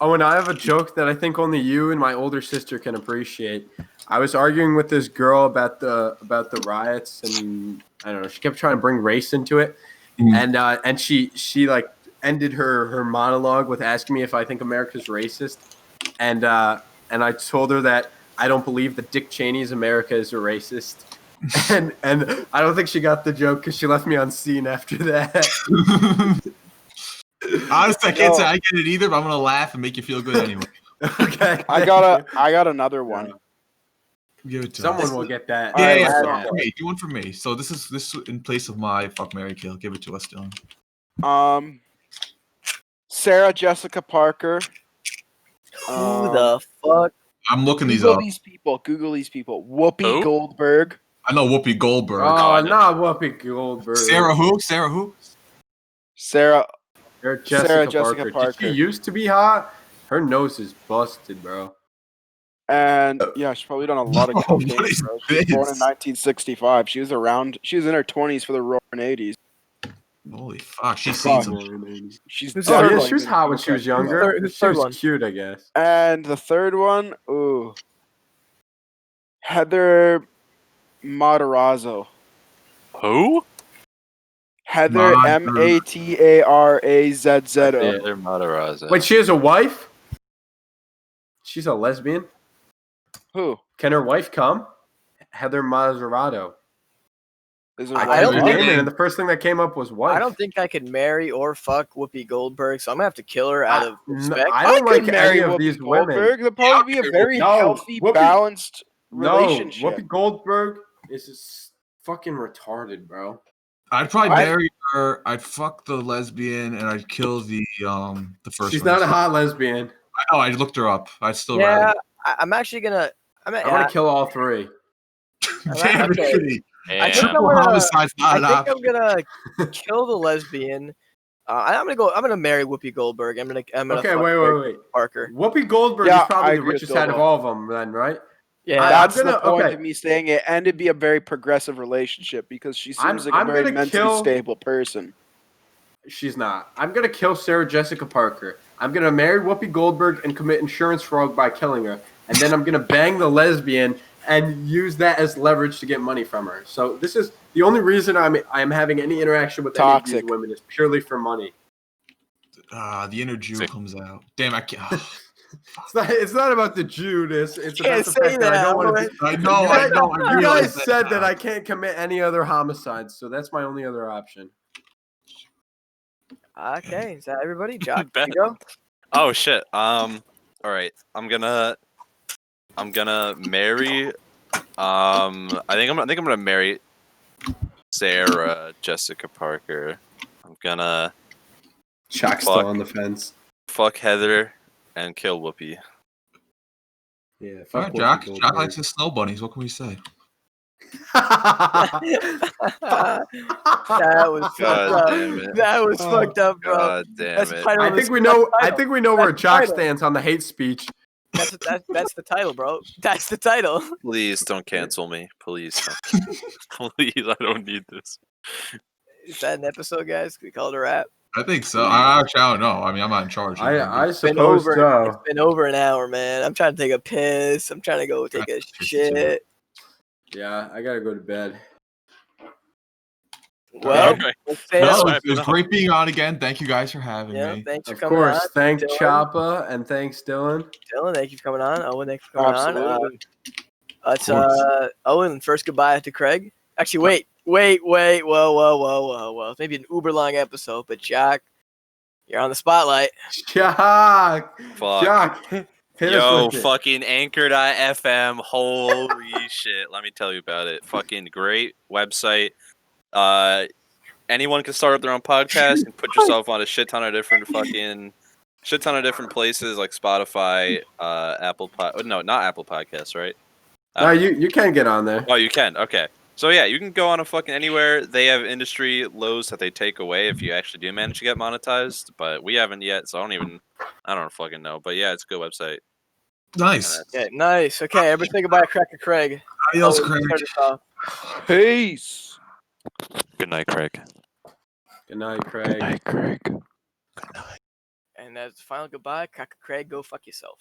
And I have a joke that I think only you and my older sister can appreciate. I was arguing with this girl about the riots, and I don't know. She kept trying to bring race into it, and she like ended her monologue with asking me if I think America's racist, and I told her that I don't believe that Dick Cheney's America is a racist, and I don't think she got the joke because she left me on scene after that. Honestly, I can't say I get it either, but I'm gonna laugh and make you feel good anyway. Okay, I got another one. Give it to Someone us. will get that. Yeah, Alright, yeah, I do have one for me. Do one for me. So this is in place of my fuck, marry, kill. Give it to us, Dylan. Sarah Jessica Parker. Who the fuck? I'm looking these Google up. these people. Google these people. Whoopi Who? Goldberg. I know Whoopi Goldberg. Oh, I know. not Whoopi Goldberg. Sarah who? Sarah who? Sarah Jessica Jessica Parker. Did she Parker. used to be hot? Her nose is busted, bro. And yeah, she's probably done a lot of Oh, cocaine. what is Bro. She was born in this? 1965. She was in her 20s for the roaring 80s. Holy fuck, she's seen some. She's Who's the Oh, third yeah, one? she was hot when she was younger. Who's the She third was one? cute, I guess. And the third one, ooh, Heather Matarazzo. Who? Heather Matarazzo. Matarazzo. Heather Matarazzo. Wait, she has a wife? She's a lesbian? Who Can her wife come? Heather Maserati. is her I wife? typed her don't name think- in, and the first thing that came up was wife. I don't think I could marry or fuck Whoopi Goldberg, so I'm gonna have to kill her out of respect. I don't could like marry any of Whoopi these Goldberg. women. That'd probably be a very No, healthy, Whoopi- balanced No, relationship. Whoopi Goldberg is just fucking retarded, bro. I'd probably I- marry her. I'd fuck the lesbian, and I'd kill the first. She's one. not a hot lesbian. I know. I looked her up. I'd still Yeah, rather. I'm actually gonna. I'm gonna kill all three. Damn, okay. shitty. I think Damn. I'm gonna. Homicide's not an I think option. I'm gonna kill the lesbian. I'm gonna marry Whoopi Goldberg. I'm gonna Okay, fuck wait. Parker. Whoopie Goldberg Yeah, is probably I the agree with richest out of Bilbo. all of them, then, right? Yeah, I'm That's the gonna- point okay. of me saying it, and it'd be a very progressive relationship because she I'm- seems like I'm a very gonna mentally kill- stable person. She's not. I'm gonna kill Sarah Jessica Parker. I'm gonna marry Whoopi Goldberg and commit insurance fraud by killing her, and then I'm gonna bang the lesbian and use that as leverage to get money from her. So this is the only reason I'm having any interaction with any of Toxic. these women is purely for money. The inner Jew Sick. comes out. Damn, I can't. It's not about the Judas. It's Can't about the say fact that I don't that, want to. I know. I know. I You realize guys said that I can't commit any other homicides, so that's my only other option. Okay, is that everybody? Jock, Bet. you go. Oh shit. All right. I'm gonna marry. I think I'm gonna marry Sarah Jessica Parker. I'm gonna Jock's Fuck. still on the fence. fuck Heather and kill Whoopi. Yeah, All fuck right, Whoopi Jock. Goldberg. Jock likes his snow bunnies. What can we say? That was fucked God up. damn it. That was fucked up, bro. God damn That's it. title I of think this- we know. that's I the think we know where That's the Jock title. stands on the hate speech. That's the title, bro. That's the title. Please don't cancel me. Please don't. Please, I don't need this. Is that an episode, guys? Can we call it a wrap? I think so. I don't know. I mean, I'm not in charge. Here, I It's been suppose over. so. It's been over an hour, man. I'm trying to take a piss. I'm trying to go take a shit. Yeah, I gotta go to bed. Well, Okay. let's say No, that. it was great being on again. Thank you guys for having Yeah, me. thanks for Of coming course, on. thank Dylan. Choppa and thanks Dylan. Dylan, thank you for coming on. Owen, thanks for coming on. Absolutely. Let's course. Owen, first goodbye to Craig. Actually, wait. Whoa. Maybe an uber long episode, but Jock, you're on the spotlight. Jock! Fuck. Jock! Hit us Yo, with it. fucking Anchor.fm. Holy shit. Let me tell you about it. Fucking great website. Anyone can start up their own podcast and put yourself on a shit ton of different places like Spotify, no, not Apple Podcasts, right? No, you can get on there. Oh, you can. Okay. So yeah, you can go on a fucking anywhere. They have industry lows that they take away if you actually do manage to get monetized, but we haven't yet, so I don't fucking know. But yeah, it's a good website. Nice. Okay, nice. Okay, everybody say goodbye to Cracker Craig. Adios, Owen, Craig. start us off. Peace. Good night, Craig. Good night, Craig. Craig. And as a final goodbye, Cracker Craig, go fuck yourself.